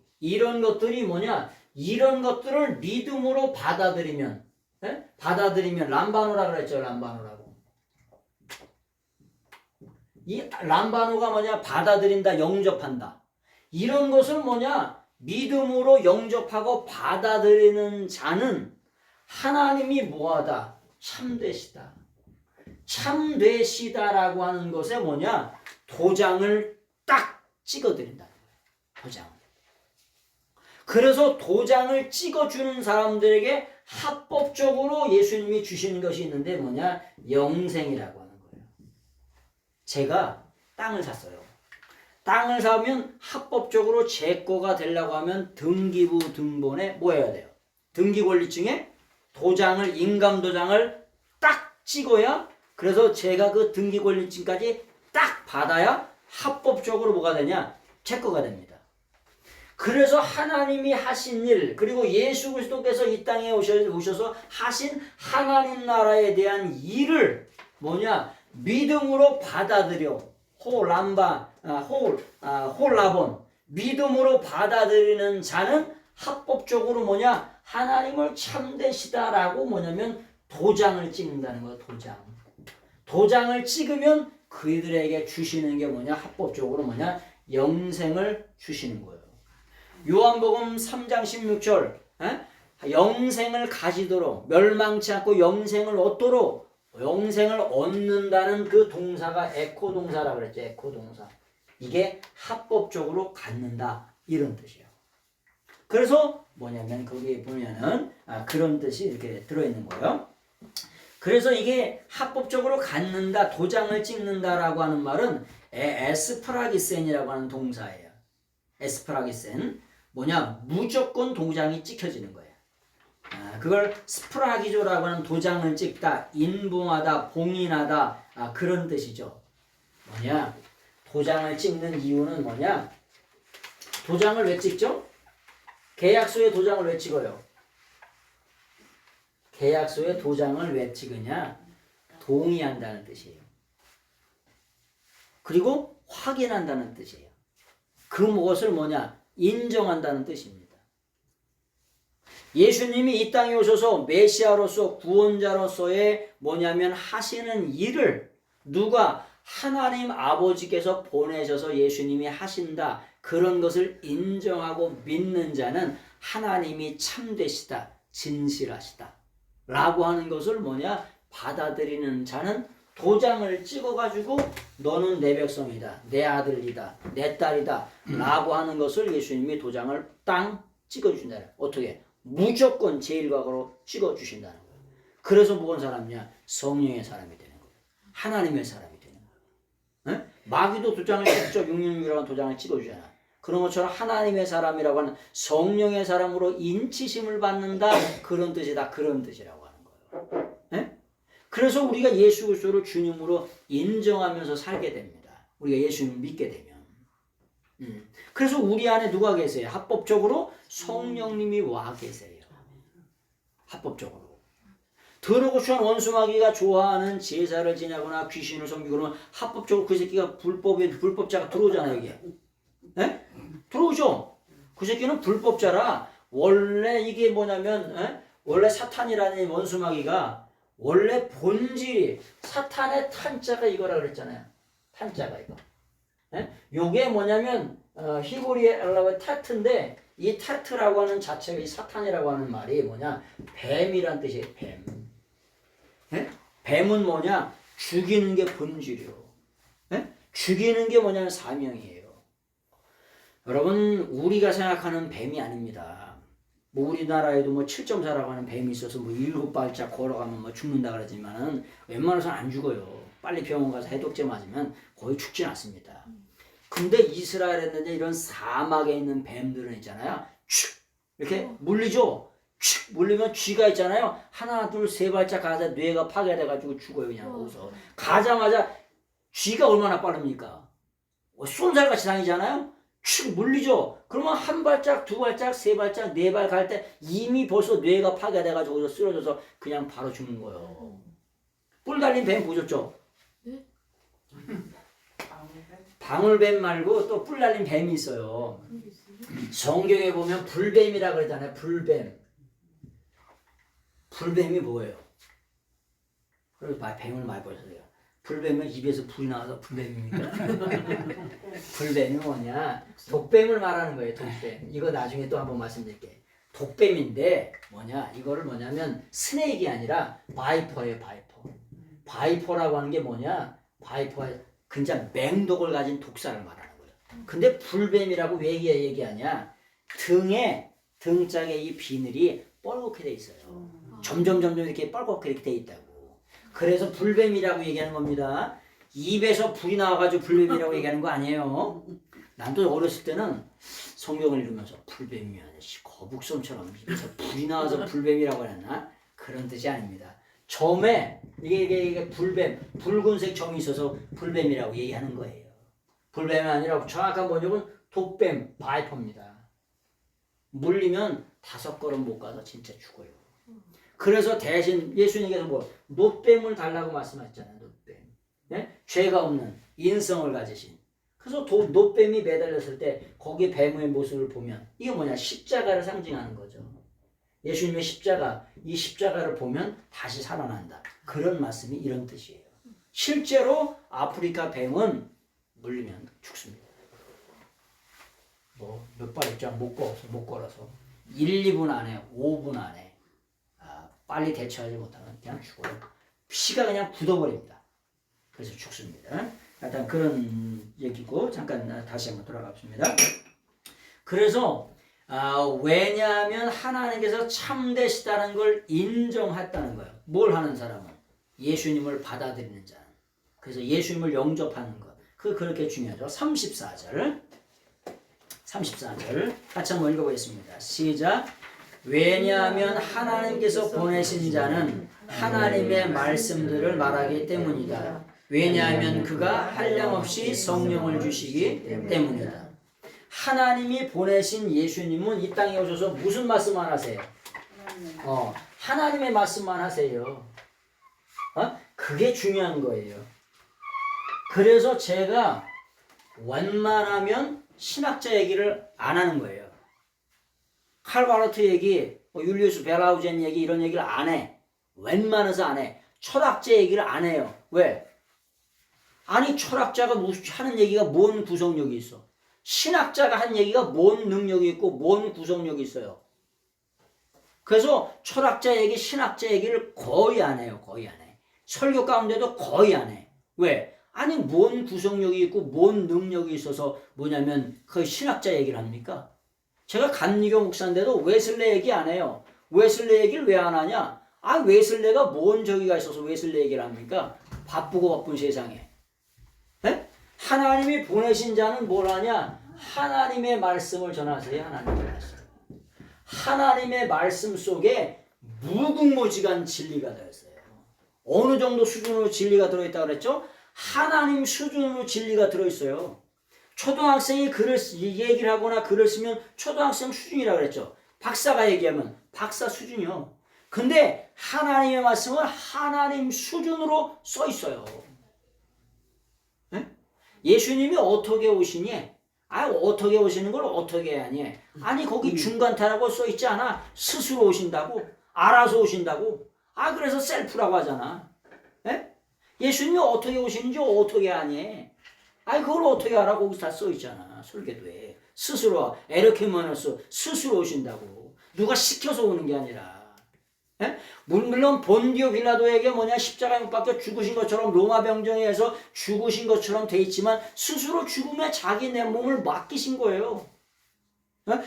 뭐냐? 이런 것들을 믿음으로 받아들이면 람바노라 그랬죠. 람바노라고. 이 람바노가 뭐냐? 받아들인다, 영접한다. 이런 것을 뭐냐? 믿음으로 영접하고 받아들이는 자는 하나님이 뭐하다? 참되시다. 참되시다라고 하는 것에 뭐냐? 도장을 딱 찍어드린다는 거예요. 도장을. 그래서 도장을 찍어주는 사람들에게 합법적으로 예수님이 주시는 것이 있는데 뭐냐? 영생이라고 하는 거예요. 제가 땅을 샀어요. 땅을 사면 합법적으로 제 거가 되려고 하면 등기부 등본에 뭐 해야 돼요? 등기권리증에 도장을, 인감도장을 딱 찍어야, 그래서 제가 그 등기권리증까지 딱 받아야 합법적으로 뭐가 되냐? 제 거가 됩니다. 그래서 하나님이 하신 일, 그리고 예수 그리스도께서 이 땅에 오셔서 하신 하나님 나라에 대한 일을 뭐냐? 믿음으로 받아들여 홀라본, 믿음으로 받아들이는 자는 합법적으로 뭐냐? 하나님을 참되시다라고 뭐냐면 도장을 찍는다는 거예요. 도장을 찍으면 그들에게 주시는 게 뭐냐? 합법적으로 뭐냐? 영생을 주시는 거예요. 요한복음 3장 16절 영생을 가지도록 멸망치 않고 영생을 얻도록 영생을 얻는다는 그 동사가 에코 동사라고 그랬죠. 에코 동사. 이게 합법적으로 갖는다 이런 뜻이에요. 그래서 뭐냐면 거기에 보면은 그런 뜻이 이렇게 들어있는 거예요. 그래서 이게 합법적으로 갖는다, 도장을 찍는다라고 하는 말은 에스프라기센이라고 하는 동사예요. 에스프라기센 뭐냐? 무조건 도장이 찍혀지는 거예요. 그걸 스프라기조라고 하는 도장을 찍다, 인봉하다, 봉인하다 그런 뜻이죠. 뭐냐? 도장을 찍는 이유는 뭐냐? 도장을 왜 찍죠? 계약서에 도장을 왜 찍어요? 계약서에 도장을 왜 찍으냐? 동의한다는 뜻이에요. 그리고 확인한다는 뜻이에요. 그 무엇을 뭐냐? 인정한다는 뜻입니다. 예수님이 이 땅에 오셔서 메시아로서 구원자로서의 뭐냐면 하시는 일을 누가 하나님 아버지께서 보내셔서 예수님이 하신다. 그런 것을 인정하고 믿는 자는 하나님이 참되시다. 진실하시다. 라고 하는 것을 뭐냐? 받아들이는 자는 도장을 찍어가지고 너는 내 백성이다. 내 아들이다. 내 딸이다. 라고 하는 것을 예수님이 도장을 땅 찍어주신다. 어떻게? 무조건 제일각으로 찍어주신다는 거예요. 그래서 무슨 사람이냐? 성령의 사람이 되는 거예요. 하나님의 사람이 되는 거예요. 에? 마귀도 도장을 찍죠. 666이라는 도장을 찍어주잖아. 그런 것처럼 하나님의 사람이라고 하는 성령의 사람으로 인치심을 받는다. 그런 뜻이다. 그런 뜻이라고 하는 거예요. 에? 그래서 우리가 예수 그리스도를 주님으로 인정하면서 살게 됩니다. 우리가 예수님을 믿게 되면. 그래서 우리 안에 누가 계세요? 합법적으로 성령님이 와 계세요. 합법적으로. 더러고 추한 원수마귀가 좋아하는 제사를 지내거나 귀신을 섬기고 그러면 합법적으로 그 새끼가 불법자가 들어오잖아요. 여기에. 에? 들어오죠. 그 새끼는 불법자라. 원래 이게 뭐냐면 원래 사탄이라는 원수마귀가 원래 본질이 사탄의 탄자가 이거라 그랬잖아요. 탄자가 이거. 요게 뭐냐면 히브리어의 타트인데 이 타트라고 하는 자체가 이 사탄이라고 하는 말이 뭐냐? 뱀이란 뜻이에요. 뱀. 뱀은 뭐냐? 죽이는 게 본질이요. 죽이는 게 뭐냐면 사명이에요. 여러분 우리가 생각하는 뱀이 아닙니다. 뭐 우리나라에도 뭐 7.4라고 하는 뱀이 있어서 뭐 7발짝 걸어가면 뭐 죽는다 그러지만은 웬만해서는 안 죽어요. 빨리 병원 가서 해독제 맞으면 거의 죽진 않습니다. 근데 이스라엘에는 이런 사막에 있는 뱀들은 있잖아요. 슉 이렇게 물리죠. 슉 물리면 쥐가 있잖아요. 하나 둘 세 발짝 가자 뇌가 파괴돼가지고 죽어요. 그냥 거기서 가자마자 쥐가 얼마나 빠릅니까? 쏜살같이 다니잖아요. 슉 물리죠. 그러면 한 발짝 두 발짝 세 발짝 네 발 갈 때 이미 벌써 뇌가 파괴돼가지고 거기서 쓰러져서 그냥 바로 죽는 거예요. 뿔 달린 뱀 보셨죠? 네? 방울뱀 말고 또 뿔 달린 뱀이 있어요. 성경에 보면 불뱀이라 그러잖아요. 불뱀. 불뱀이 뭐예요? 그래서 뱀을 많이 보셨어요. 불뱀은 입에서 불이 나와서 불뱀입니까? 불뱀이 뭐냐? 독뱀을 말하는 거예요. 독뱀. 이거 나중에 또 한번 말씀드릴게요. 독뱀인데 뭐냐? 이거를 뭐냐면 스네이크가 아니라 바이퍼예요. 바이퍼라고 하는 게 뭐냐? 바이퍼가 진짜 맹독을 가진 독사를 말하는 거예요. 근데 불뱀이라고 왜 얘기하냐? 등짝에 이 비늘이 뻘겋게 돼 있어요. 점점 이렇게 뻘겋게 이렇게 돼 있다고. 그래서 불뱀이라고 얘기하는 겁니다. 입에서 불이 나와가지고 불뱀이라고 얘기하는 거 아니에요. 난 또 어렸을 때는 성경을 읽으면서 불뱀이 아니라 거북선처럼 입에서 불이 나와서 불뱀이라고 하나? 그런 뜻이 아닙니다. 점에 이게 불뱀, 붉은색 점이 있어서 불뱀이라고 얘기하는 거예요. 불뱀이 아니라 정확한 번역은 독뱀, 바이퍼입니다. 물리면 5걸음 못 가서 진짜 죽어요. 그래서 대신 예수님께서 뭐 노뱀을 달라고 말씀하셨잖아요. 노뱀. 네? 죄가 없는 인성을 가지신. 그래서 노뱀이 매달렸을 때 거기 뱀의 모습을 보면 이게 뭐냐? 십자가를 상징하는 거죠. 예수님의 십자가, 이 십자가를 보면 다시 살아난다. 그런 말씀이 이런 뜻이에요. 실제로 아프리카 뱀은 물리면 죽습니다. 뭐 몇 발 입장 못 걸어서 1, 2분 안에 5분 안에 빨리 대처하지 못하면 그냥 죽어요. 피가 그냥 굳어버립니다. 그래서 죽습니다. 일단 그런 얘기고 잠깐 다시 한번 돌아가겠습니다. 그래서 왜냐하면 하나님께서 참되시다는 걸 인정했다는 거예요. 뭘 하는 사람은? 예수님을 받아들이는 자는. 그래서 예수님을 영접하는 것. 그렇게 중요하죠. 34절 같이 한번 읽어보겠습니다. 시작. 왜냐하면 하나님께서 보내신 자는 하나님의 말씀들을 말하기 때문이다. 왜냐하면 그가 한량없이 성령을 주시기 때문이다. 하나님이 보내신 예수님은 이 땅에 오셔서 무슨 말씀만 하세요? 하나님의 말씀만 하세요. 그게 중요한 거예요. 그래서 제가 웬만하면 신학자 얘기를 안 하는 거예요. 칼바르트 얘기, 율리우스 베라우젠 얘기 이런 얘기를 안 해. 웬만해서 안 해. 철학자 얘기를 안 해요. 왜? 아니 철학자가 하는 얘기가 뭔 구성력이 있어? 신학자가 한 얘기가 뭔 능력이 있고 뭔 구성력이 있어요? 그래서 철학자 얘기, 신학자 얘기를 거의 안 해요. 거의 안 해. 설교 가운데도 거의 안 해. 왜? 아니 뭔 구성력이 있고 뭔 능력이 있어서 뭐냐면 그 신학자 얘기를 합니까? 제가 감리교 목사인데도 웨슬레 얘기 안 해요. 웨슬레 얘기를 왜 안 하냐? 웨슬레가 뭔 저기가 있어서 웨슬레 얘기를 합니까? 바쁘고 바쁜 세상에. 에? 하나님이 보내신 자는 뭘 하냐? 하나님의 말씀을 전하세요. 하나님의 말씀. 하나님의 말씀 속에 무궁무진한 진리가 들어있어요. 어느 정도 수준으로 진리가 들어있다고 그랬죠? 하나님 수준으로 진리가 들어있어요. 초등학생이 얘기를 하거나 글을 쓰면 초등학생 수준이라고 그랬죠. 박사가 얘기하면 박사 수준이요. 근데 하나님의 말씀은 하나님 수준으로 써 있어요. 네? 예수님이 어떻게 오시니? 어떻게 오시는 걸 어떻게 하니? 아니 거기 중간타라고 써 있지 않아? 스스로 오신다고? 알아서 오신다고? 그래서 셀프라고 하잖아. 네? 예수님이 어떻게 오시는지 어떻게 하니? 그걸 어떻게 알아? 거기 다 써 있잖아. 설계도에. 스스로, 에르케모너스 스스로 오신다고. 누가 시켜서 오는 게 아니라. 예? 물론 본디오 빌라도에게 십자가에 못 박혀 죽으신 것처럼 로마 병정에서 죽으신 것처럼 돼 있지만 스스로 죽음에 자기 내 몸을 맡기신 거예요.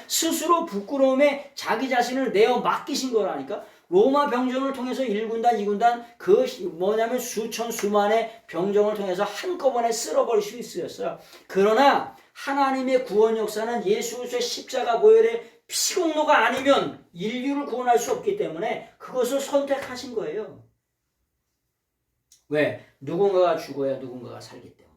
스스로 부끄러움에 자기 자신을 내어 맡기신 거라니까. 로마 병정을 통해서 1군단, 2군단 수천 수만의 병정을 통해서 한꺼번에 쓸어버릴 수 있었어요. 그러나 하나님의 구원 역사는 예수 그리스도의 십자가 보혈의 피공로가 아니면 인류를 구원할 수 없기 때문에 그것을 선택하신 거예요. 왜? 누군가가 죽어야 누군가가 살기 때문에.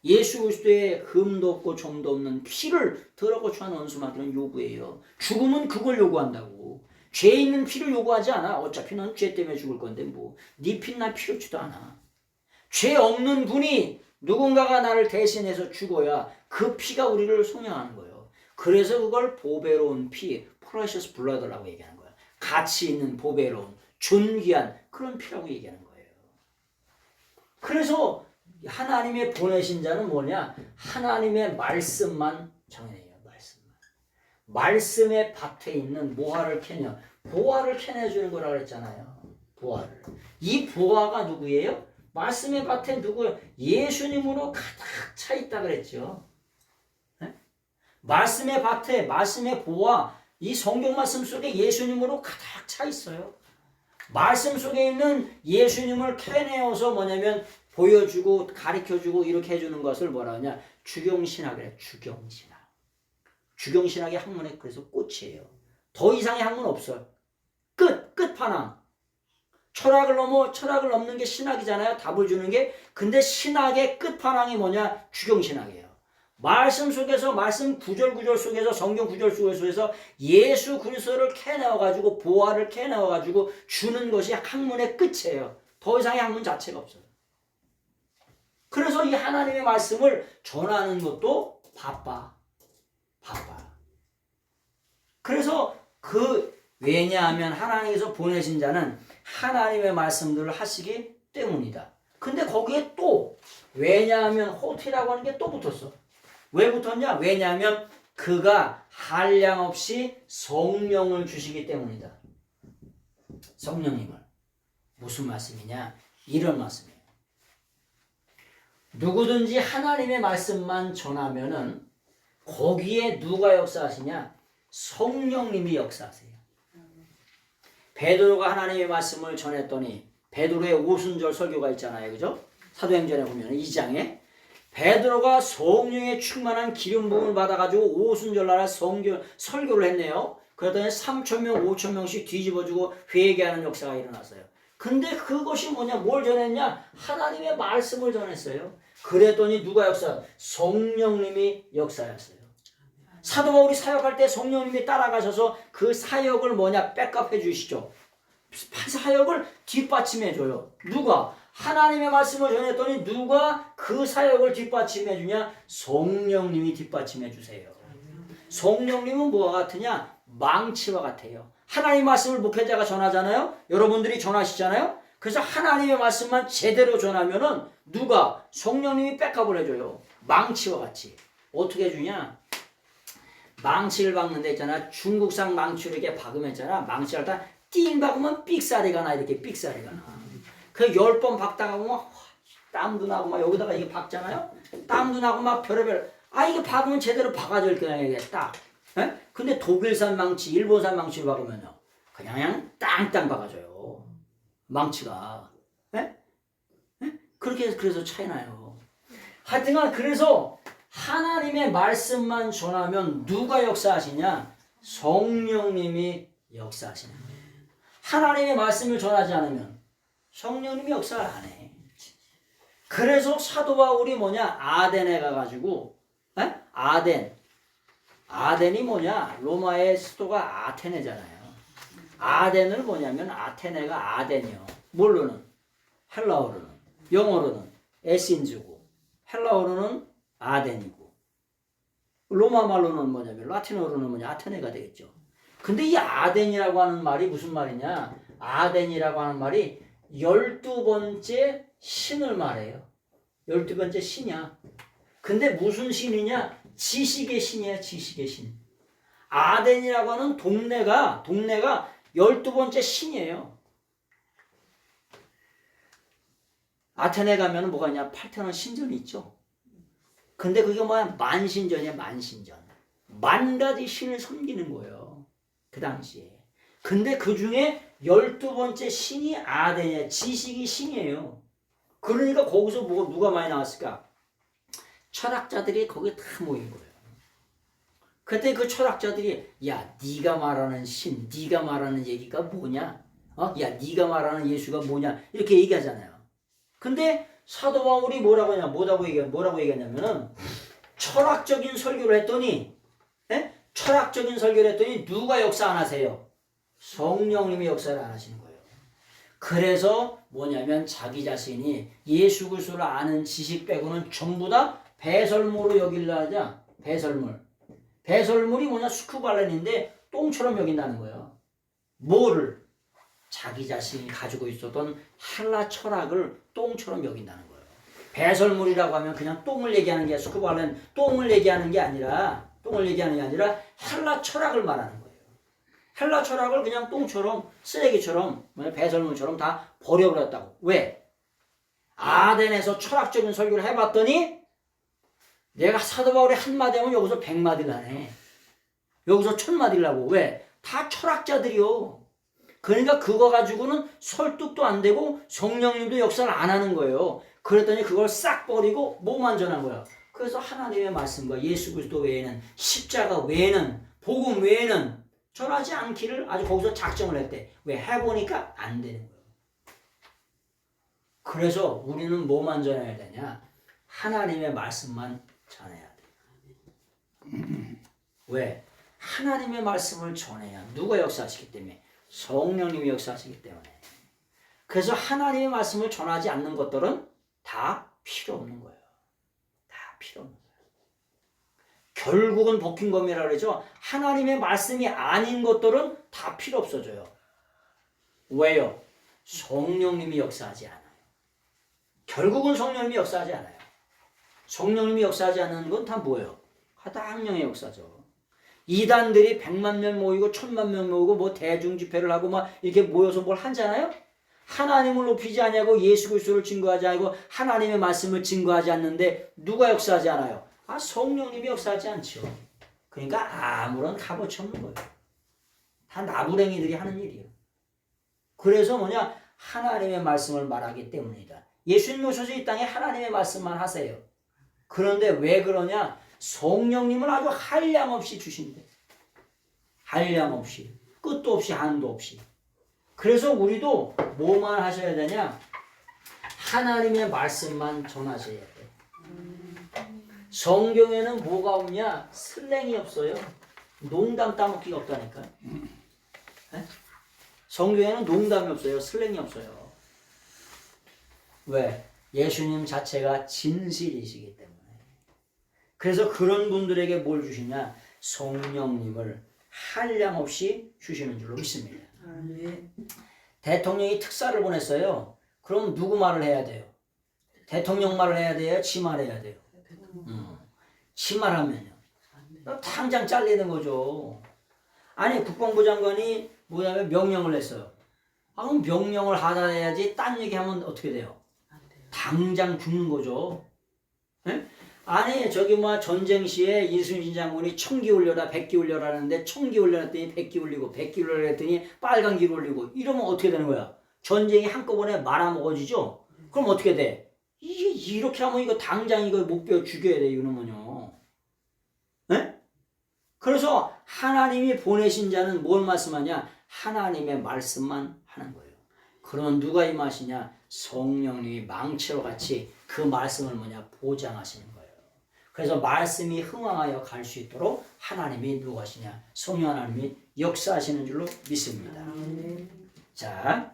예수 그리스도의 흠도 없고 점도 없는 피를 더러고추한 원수마들은 요구해요. 죽음은 그걸 요구한다고. 죄 있는 피를 요구하지 않아. 어차피 넌 죄 때문에 죽을 건데 네 피 난 필요치도 않아. 죄 없는 분이 누군가가 나를 대신해서 죽어야 그 피가 우리를 속량하는 거예요. 그래서 그걸 보배로운 피, precious blood라고 얘기하는 거예요. 가치 있는 보배로운, 존귀한 그런 피라고 얘기하는 거예요. 그래서 하나님의 보내신 자는 뭐냐? 하나님의 말씀만 정해내요. 말씀의 밭에 있는 모화를 캐내, 보화를 캐내주는 거라 그랬잖아요. 보화를. 이 보화가 누구예요? 말씀의 밭에 누구예요? 예수님으로 가득 차 있다 그랬죠. 네? 말씀의 밭에, 말씀의 보화, 이 성경 말씀 속에 예수님으로 가득 차 있어요. 말씀 속에 있는 예수님을 캐내어서 보여주고 가르쳐주고 이렇게 해주는 것을 뭐라 하냐? 주경신학이래. 주경신학. 주경신학의 학문의 그래서 꽃이에요. 더 이상의 학문 없어요. 끝판왕. 철학을 넘는 게 신학이잖아요. 답을 주는 게. 근데 신학의 끝판왕이 뭐냐? 주경신학이에요. 말씀 속에서, 말씀 구절 속에서, 성경 구절 속에서 예수 그리스도를 캐내어가지고, 보화를 캐내어가지고 주는 것이 학문의 끝이에요. 더 이상의 학문 자체가 없어요. 그래서 이 하나님의 말씀을 전하는 것도 바빠. 그래서 왜냐하면 하나님께서 보내신 자는 하나님의 말씀들을 하시기 때문이다. 근데 거기에 또 왜냐하면 호티라고 하는 게 또 붙었어. 왜 붙었냐? 왜냐하면 그가 한량없이 성령을 주시기 때문이다. 성령님을. 무슨 말씀이냐? 이런 말씀이에요. 누구든지 하나님의 말씀만 전하면은 거기에 누가 역사하시냐? 성령님이 역사하세요. 베드로가 하나님의 말씀을 전했더니 베드로의 오순절 설교가 있잖아요. 그죠? 사도행전에 보면 2장에 베드로가 성령의 충만한 기름 부음을 받아가지고 오순절 날 설교를 했네요. 그러더니 3,000명, 5,000명씩 뒤집어주고 회개하는 역사가 일어났어요. 근데 그것이 뭐냐? 뭘 전했냐? 하나님의 말씀을 전했어요. 그랬더니 누가 성령님이 역사했어요. 사도 바울이 사역할 때 성령님이 따라가셔서 그 사역을 백업해 주시죠. 사역을 뒷받침해 줘요. 누가? 하나님의 말씀을 전했더니 누가 그 사역을 뒷받침해 주냐? 성령님이 뒷받침해 주세요. 성령님은 뭐와 같으냐? 망치와 같아요. 하나님의 말씀을 목회자가 전하잖아요. 여러분들이 전하시잖아요. 그래서 하나님의 말씀만 제대로 전하면은 누가? 성령님이 백업을 해줘요. 망치와 같이. 어떻게 해주냐? 망치를 박는 데 있잖아. 중국산 망치를 이렇게 박으면 있잖아. 망치를 다 띵 박으면 삑사리가 나. 이렇게 삑사리가 나. 그 10번 박다가 보면 땀도 나고 막 여기다가 이게 박잖아요. 땀도 나고 막 별의별. 이게 박으면 제대로 박아질 거야. 이게 딱. 에? 근데 독일산 망치, 일본산 망치를 박으면요. 그냥 땅땅 박아줘요. 망치가. 에? 에? 그렇게 해서 그래서 차이 나요. 하여튼간 그래서 하나님의 말씀만 전하면 누가 역사하시냐? 성령님이 역사하시는 거예요. 하나님의 말씀을 전하지 않으면 성령님이 역사를 안 해. 그래서 사도 바울이 아덴에 가가지고 아덴이 로마의 수도가 아테네잖아요. 아덴은 뭐냐면 아테네가 아덴이요. 뭘로는? 헬라어로는. 영어로는 에신즈고 헬라어로는 아덴이고 로마 말로는 뭐냐면 라틴어로는 아테네가 되겠죠. 근데 이 아덴이라고 하는 말이 무슨 말이냐? 아덴이라고 하는 말이 12번째 신을 말해요. 12번째 신이야. 근데 무슨 신이냐? 지식의 신이야. 지식의 신. 아덴이라고 하는 동네가 12번째 신이에요. 아테네 가면 뭐가 있냐? 파테논 신전이 있죠. 근데 그게 만신전이야. 만신전. 만 가지 신을 섬기는 거예요. 그 당시에. 근데 그 중에 12번째 신이 아덴이야. 지식이 신이에요. 그러니까 거기서 누가 많이 나왔을까? 철학자들이 거기에 다 모인 거예요. 그때 그 철학자들이 야, 네가 말하는 신, 네가 말하는 얘기가 뭐냐? 야, 네가 말하는 예수가 뭐냐? 이렇게 얘기하잖아요. 근데 사도 바울이 뭐라고 얘기하냐면은 철학적인 설교를 했더니 누가 역사 안 하세요? 성령님이 역사를 안 하시는 거예요. 그래서 자기 자신이 예수 그리스도를 아는 지식 빼고는 전부 다 배설물로 여기려 하자. 배설물이 스쿠발렌인데 똥처럼 여긴다는 거예요. 뭐를? 자기 자신이 가지고 있었던 헬라 철학을 똥처럼 여긴다는 거예요. 배설물이라고 하면 그냥 똥을 얘기하는 게 스쿠발렌 똥을 얘기하는 게 아니라 헬라 철학을 말하는 거예요. 헬라 철학을 그냥 똥처럼 쓰레기처럼 배설물처럼 다 버려버렸다고. 왜? 아덴에서 철학적인 설교를 해봤더니 내가 사도 바울이 한마디 하면 여기서 100마디를 하네. 여기서 1000마디를 하고. 왜? 다 철학자들이요. 그러니까 그거 가지고는 설득도 안 되고 성령님도 역사를 안 하는 거예요. 그랬더니 그걸 싹 버리고 뭐만 전한 거야? 그래서 하나님의 말씀과 예수 그리스도 외에는 십자가 외에는 복음 외에는 전하지 않기를 아주 거기서 작정을 했대. 왜? 해보니까 안 되는 거예요. 그래서 우리는 뭐만 전해야 되냐? 하나님의 말씀만 전해야 돼. 왜? 하나님의 말씀을 전해야 누가 역사하시기 때문에? 성령님이 역사하시기 때문에. 그래서 하나님의 말씀을 전하지 않는 것들은 다 필요 없는 거예요. 다 필요 없는 거예요. 결국은 복음검이라고 그러죠. 하나님의 말씀이 아닌 것들은 다 필요 없어져요. 왜요? 성령님이 역사하지 않아요. 결국은 성령님이 역사하지 않아요. 성령님이 역사하지 않는 건 다 뭐예요? 하다학령의 역사죠. 이단들이 100만 명 모이고 1000만 명 모이고 뭐 대중 집회를 하고 막 이렇게 모여서 뭘 하잖아요. 하나님을 높이지 않냐고 예수 그리스도를 증거하지 않고 하나님의 말씀을 증거하지 않는데 누가 역사하지 않아요? 성령님이 역사하지 않죠. 그러니까 아무런 값어치 없는 거예요. 다 나부랭이들이 하는 일이에요. 그래서 뭐냐? 하나님의 말씀을 말하기 때문이다. 예수님 오셔서 이 땅에 하나님의 말씀만 하세요. 그런데 왜 그러냐? 성령님을 아주 한량없이 주신대. 한량없이. 끝도 없이 한도 없이. 그래서 우리도 뭐만 하셔야 되냐? 하나님의 말씀만 전하셔야 돼. 성경에는 뭐가 없냐? 슬랭이 없어요. 농담 따먹기가 없다니까. 네? 성경에는 농담이 없어요. 슬랭이 없어요. 왜? 예수님 자체가 진실이시기 때문에. 그래서 그런 분들에게 뭘 주시냐? 성령님을 한량없이 주시는 줄로 믿습니다. 대통령이 특사를 보냈어요. 그럼 누구 말을 해야 돼요? 대통령 말을 해야 돼요? 지 말을 해야 돼요? 지 말하면요. 당장 잘리는 거죠. 아니 국방부 장관이 뭐냐면 명령을 했어요. 그럼 명령을 하다해야지 딴 얘기하면 어떻게 돼요? 당장 죽는 거죠. 네? 아니 저기 뭐 전쟁 시에 이순신 장군이 1000기 올려라 100기 올려라 하는데 1000기 올려놨더니 100기 올리고 100기 올려라 했더니 빨간 기를 올리고 이러면 어떻게 되는 거야? 전쟁이 한꺼번에 말아먹어지죠? 그럼 어떻게 돼? 이렇게 하면 이거 당장 이거 목표 죽여야 돼 이놈은요. 네? 그래서 하나님이 보내신 자는 뭘 말씀하냐? 하나님의 말씀만 하는 거예요. 그러면 누가 임하시냐? 성령님이 망치로 같이 그 말씀을 뭐냐? 보장하시는 거예요. 그래서 말씀이 흥왕하여 갈 수 있도록 하나님이 누구 하시냐? 성령 하나님이 역사하시는 줄로 믿습니다. 자,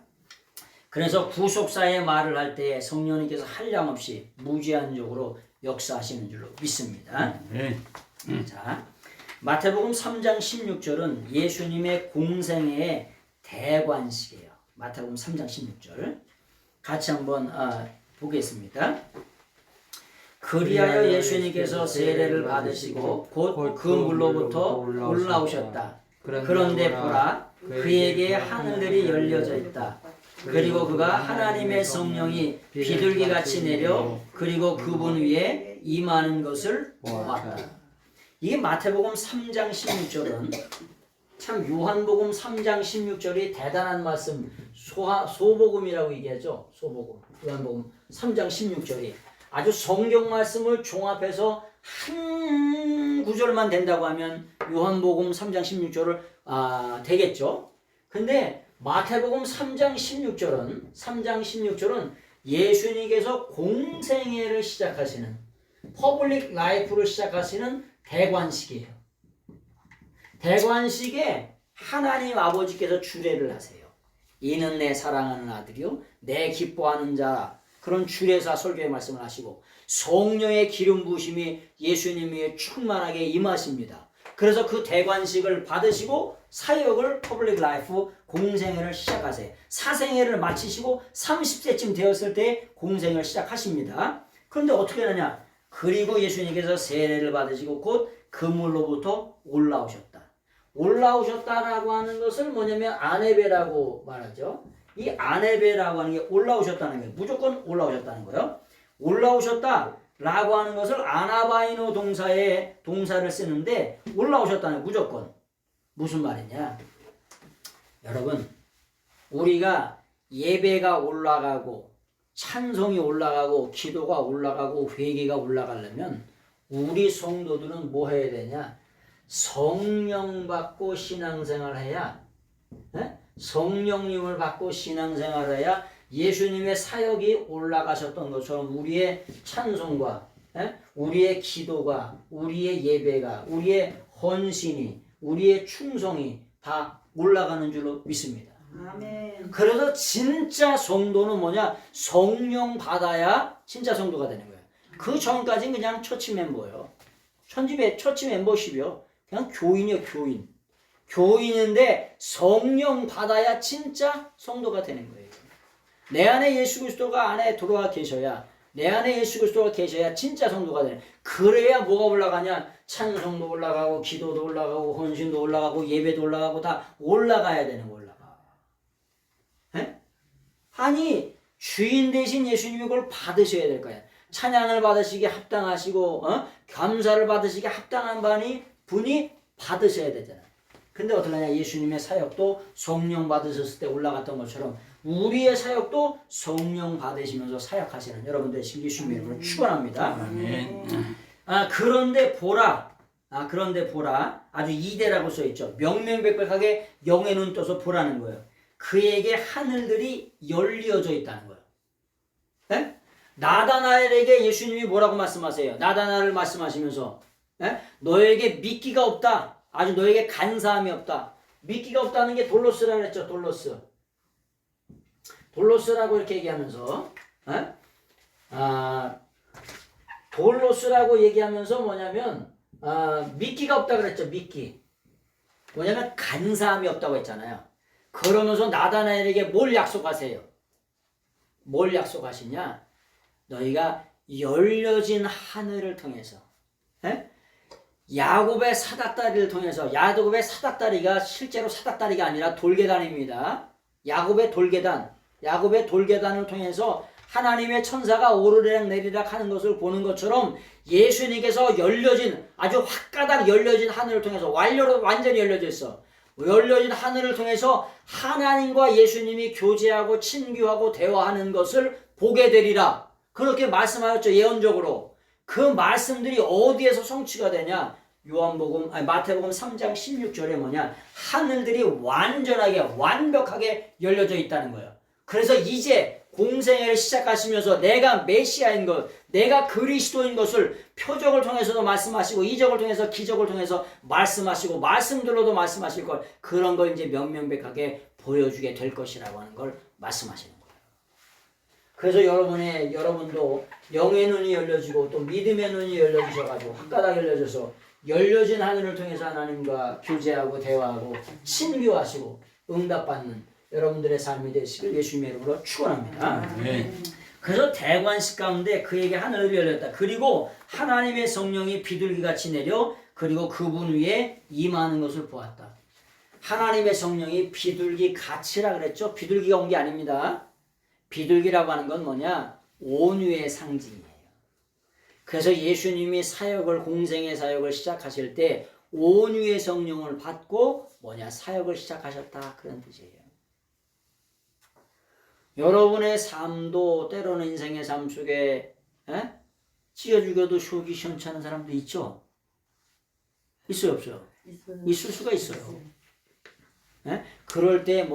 그래서 구속사의 말을 할 때 성령님께서 한량없이 무제한적으로 역사하시는 줄로 믿습니다. 자, 마태복음 3장 16절은 예수님의 공생애의 대관식이에요. 마태복음 3장 16절 같이 한번 보겠습니다. 그리하여 예수님께서 세례를 받으시고 곧 그 물로부터 올라오셨다. 그런데 보라, 그에게 하늘들이 열려져 있다. 그리고 그가 하나님의 성령이 비둘기같이 내려 그리고 그분 위에 임하는 것을 보았다. 이게 마태복음 3장 16절은 참 요한복음 3장 16절이 대단한 말씀 소복음이라고 얘기하죠. 소복음. 요한복음 3장 16절이 아주 성경 말씀을 종합해서 한 구절만 된다고 하면 요한복음 3장 16절을 되겠죠. 근데 마태복음 3장 16절은 예수님께서 공생애를 시작하시는 퍼블릭 라이프를 시작하시는 대관식이에요. 대관식에 하나님 아버지께서 주례를 하세요. 이는 내 사랑하는 아들이요 내 기뻐하는 자라. 그런 주례사 설교의 말씀을 하시고 성령의 기름 부으심이 예수님이 충만하게 임하십니다. 그래서 그 대관식을 받으시고 사역을 퍼블릭 라이프 공생애를 시작하세요. 사생애를 마치시고 30세쯤 되었을 때 공생을 시작하십니다. 그런데 어떻게 하느냐? 그리고 예수님께서 세례를 받으시고 곧 그물로부터 올라오셨다. 올라오셨다라고 하는 것을 뭐냐면 아네베라고 말하죠. 이 아네베라고 하는 게 올라오셨다는 거예요. 무조건 올라오셨다는 거예요. 올라오셨다라고 하는 것을 아나바이노 동사를 쓰는데 올라오셨다는 무조건. 무슨 말이냐? 여러분, 우리가 예배가 올라가고 찬송이 올라가고 기도가 올라가고 회개가 올라가려면 우리 성도들은 뭐 해야 되냐? 성령 받고 신앙생활 해야, 성령님을 받고 신앙생활 해야 예수님의 사역이 올라가셨던 것처럼 우리의 찬송과 우리의 기도가 우리의 예배가 우리의 헌신이 우리의 충성이 다 올라가는 줄로 믿습니다. 아멘. 그래서 진짜 성도는 뭐냐? 성령 받아야 진짜 성도가 되는 거예요. 그 전까지는 그냥 처치 멤버예요. 처치 멤버십이요. 그냥 교인이요, 교인. 교인인데 성령 받아야 진짜 성도가 되는 거예요. 내 안에 예수 그리스도가 안에 들어와 계셔야, 내 안에 예수 그리스도가 계셔야 진짜 성도가 되는. 그래야 뭐가 올라가냐? 찬송도 올라가고, 기도도 올라가고, 헌신도 올라가고, 예배도 올라가고, 다 올라가야 되는 거 올라가. 에? 아니 주인 대신 예수님이 그걸 받으셔야 될 거야. 찬양을 받으시기에 합당하시고, 감사를 받으시기에 합당한 분이 받으셔야 되잖아. 근데 어떡하냐? 예수님의 사역도 성령 받으셨을 때 올라갔던 것처럼 우리의 사역도 성령 받으시면서 사역하시는 여러분들의 예수님의 이름으로 축원합니다. 그런데 보라. 아주 이대라고 써 있죠. 명명백백하게 영의 눈 떠서 보라는 거예요. 그에게 하늘들이 열려져 있다는 거예요. 네? 나다나엘에게 예수님이 뭐라고 말씀하세요? 나다나엘을 말씀하시면서 너에게 미끼가 없다. 아주 너에게 간사함이 없다. 미끼가 없다는 게 돌로스라고 했죠. 돌로스라고 이렇게 얘기하면서 돌로스라고 얘기하면서 뭐냐면 미끼가 없다 그랬죠. 미끼. 뭐냐면 간사함이 없다고 했잖아요. 그러면서 나다나엘에게 뭘 약속하세요? 뭘 약속하시냐? 너희가 열려진 하늘을 통해서 야곱의 사닥다리를 통해서, 야곱의 사닥다리가 실제로 사닥다리가 아니라 돌계단입니다. 야곱의 돌계단을 통해서 하나님의 천사가 오르락 내리락 하는 것을 보는 것처럼 예수님께서 열려진, 아주 확가닥 열려진 하늘을 통해서 완전히 열려져 있어. 열려진 하늘을 통해서 하나님과 예수님이 교제하고 친교하고 대화하는 것을 보게 되리라. 그렇게 말씀하였죠. 예언적으로. 그 말씀들이 어디에서 성취가 되냐? 마태복음 3장 16절에 뭐냐? 하늘들이 완벽하게 열려져 있다는 거예요. 그래서 이제 공생애를 시작하시면서 내가 메시아인 것, 내가 그리스도인 것을 표적을 통해서도 말씀하시고, 이적을 통해서, 기적을 통해서 말씀하시고, 말씀들로도 말씀하실 걸, 그런 걸 이제 명명백하게 보여주게 될 것이라고 하는 걸 말씀하시는 거예요. 그래서 여러분도 영의 눈이 열려지고 또 믿음의 눈이 열려지셔가지고 확가닥 열려져서 열려진 하늘을 통해서 하나님과 교제하고 대화하고 친교하시고 응답받는 여러분들의 삶이 되시길 예수님의 이름으로 축원합니다. 그래서 대관식 가운데 그에게 하늘이 열렸다. 그리고 하나님의 성령이 비둘기같이 내려 그리고 그분 위에 임하는 것을 보았다. 하나님의 성령이 비둘기같이라 그랬죠. 비둘기가 온 게 아닙니다. 비둘기라고 하는 건 뭐냐? 온유의 상징이에요. 그래서 예수님이 공생의 사역을 시작하실 때 온유의 성령을 받고 사역을 시작하셨다. 그런 뜻이에요. 여러분의 삶도 때로는 인생의 삶 속에 찢어 죽여도 속이 시원찮은 사람도 있죠? 있어요, 없어요? 있을 수가 있어요. 그럴 때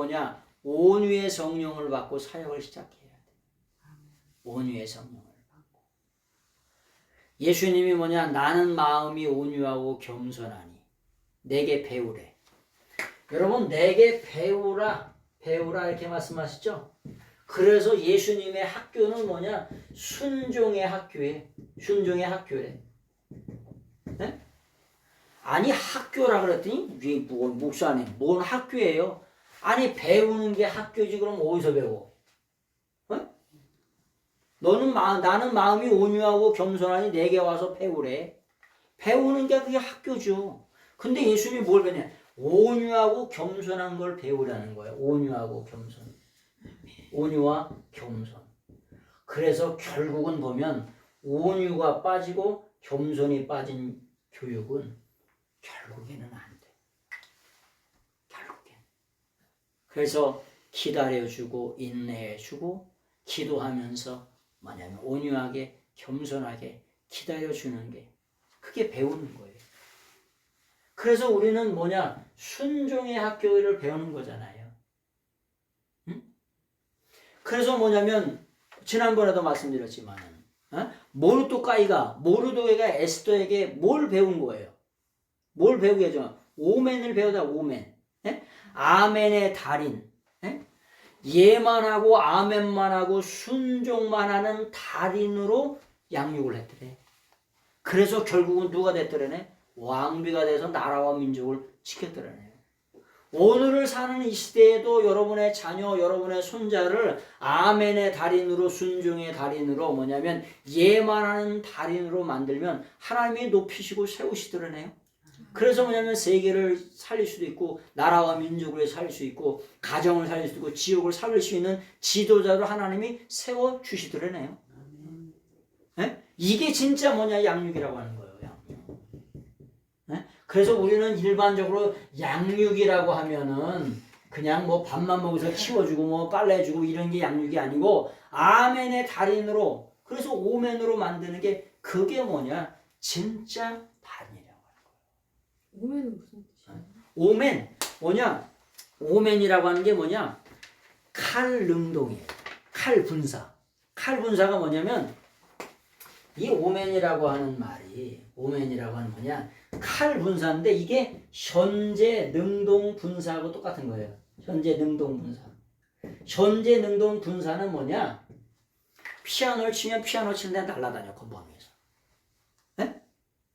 온유의 성령을 받고 사역을 시작해야 돼. 온유의 성령을 받고. 예수님이 나는 마음이 온유하고 겸손하니 내게 배우래. 여러분, 내게 배우라 이렇게 말씀하시죠? 그래서 예수님의 학교는 순종의 학교에. 순종의 학교래. 네? 아니 학교라 그랬더니 목사님 뭔 학교예요? 아니 배우는 게 학교지. 그럼 어디서 배워? 나는 마음이 온유하고 겸손하니 내게 와서 배우래. 배우는 게 그게 학교죠. 근데 예수님이 뭘 배우냐? 온유하고 겸손한 걸 배우라는 거예요. 온유하고 겸손. 온유와 겸손. 그래서 결국은 보면 온유가 빠지고 겸손이 빠진 교육은 결국에는 안 돼. 결국엔. 그래서 기다려주고 인내해주고 기도하면서 온유하게 겸손하게 기다려주는 게 그게 배우는 거예요. 그래서 우리는 순종의 학교를 배우는 거잖아요. 그래서 지난번에도 말씀드렸지만 모르도게가 에스더에게 뭘 배운 거예요? 뭘 배우게 하죠? 오멘을 배우다. 오멘. 아멘의 달인. 예만 하고 아멘만 하고 순종만 하는 달인으로 양육을 했더래. 그래서 결국은 누가 됐더래네? 왕비가 돼서 나라와 민족을 지켰더래네. 오늘을 사는 이 시대에도 여러분의 자녀, 여러분의 손자를 아멘의 달인으로, 순종의 달인으로, 뭐냐면 예만 하는 달인으로 만들면 하나님이 높이시고 세우시더래네요. 그래서 뭐냐면 세계를 살릴 수도 있고, 나라와 민족을 살릴 수 있고, 가정을 살릴 수 있고, 지역을 살릴 수 있는 지도자로 하나님이 세워주시더래네요. 네? 이게 진짜 뭐냐? 양육이라고 하는 거예요. 양육. 네? 그래서 우리는 일반적으로 양육이라고 하면은 그냥 뭐 밥만 먹여서 키워주고 뭐 빨래주고 이런 게 양육이 아니고 아멘의 달인으로, 그래서 오멘으로 만드는 게 그게 뭐냐? 진짜 달인이라고 하는 거예요. 오멘은 무슨 뜻이에요? 오멘 뭐냐? 오멘이라고 하는 게 뭐냐? 칼 능동이에요. 칼 분사. 칼 분사가 뭐냐면 이 오멘이라고 하는 말이, 오멘이라고 하는 뭐냐? 칼 분사인데 이게 현재 능동 분사하고 똑같은 거예요. 현재 능동 분사. 현재 능동 분사는 뭐냐? 피아노를 치면 피아노 치는 데 날아다녀, 건반위에서. 네?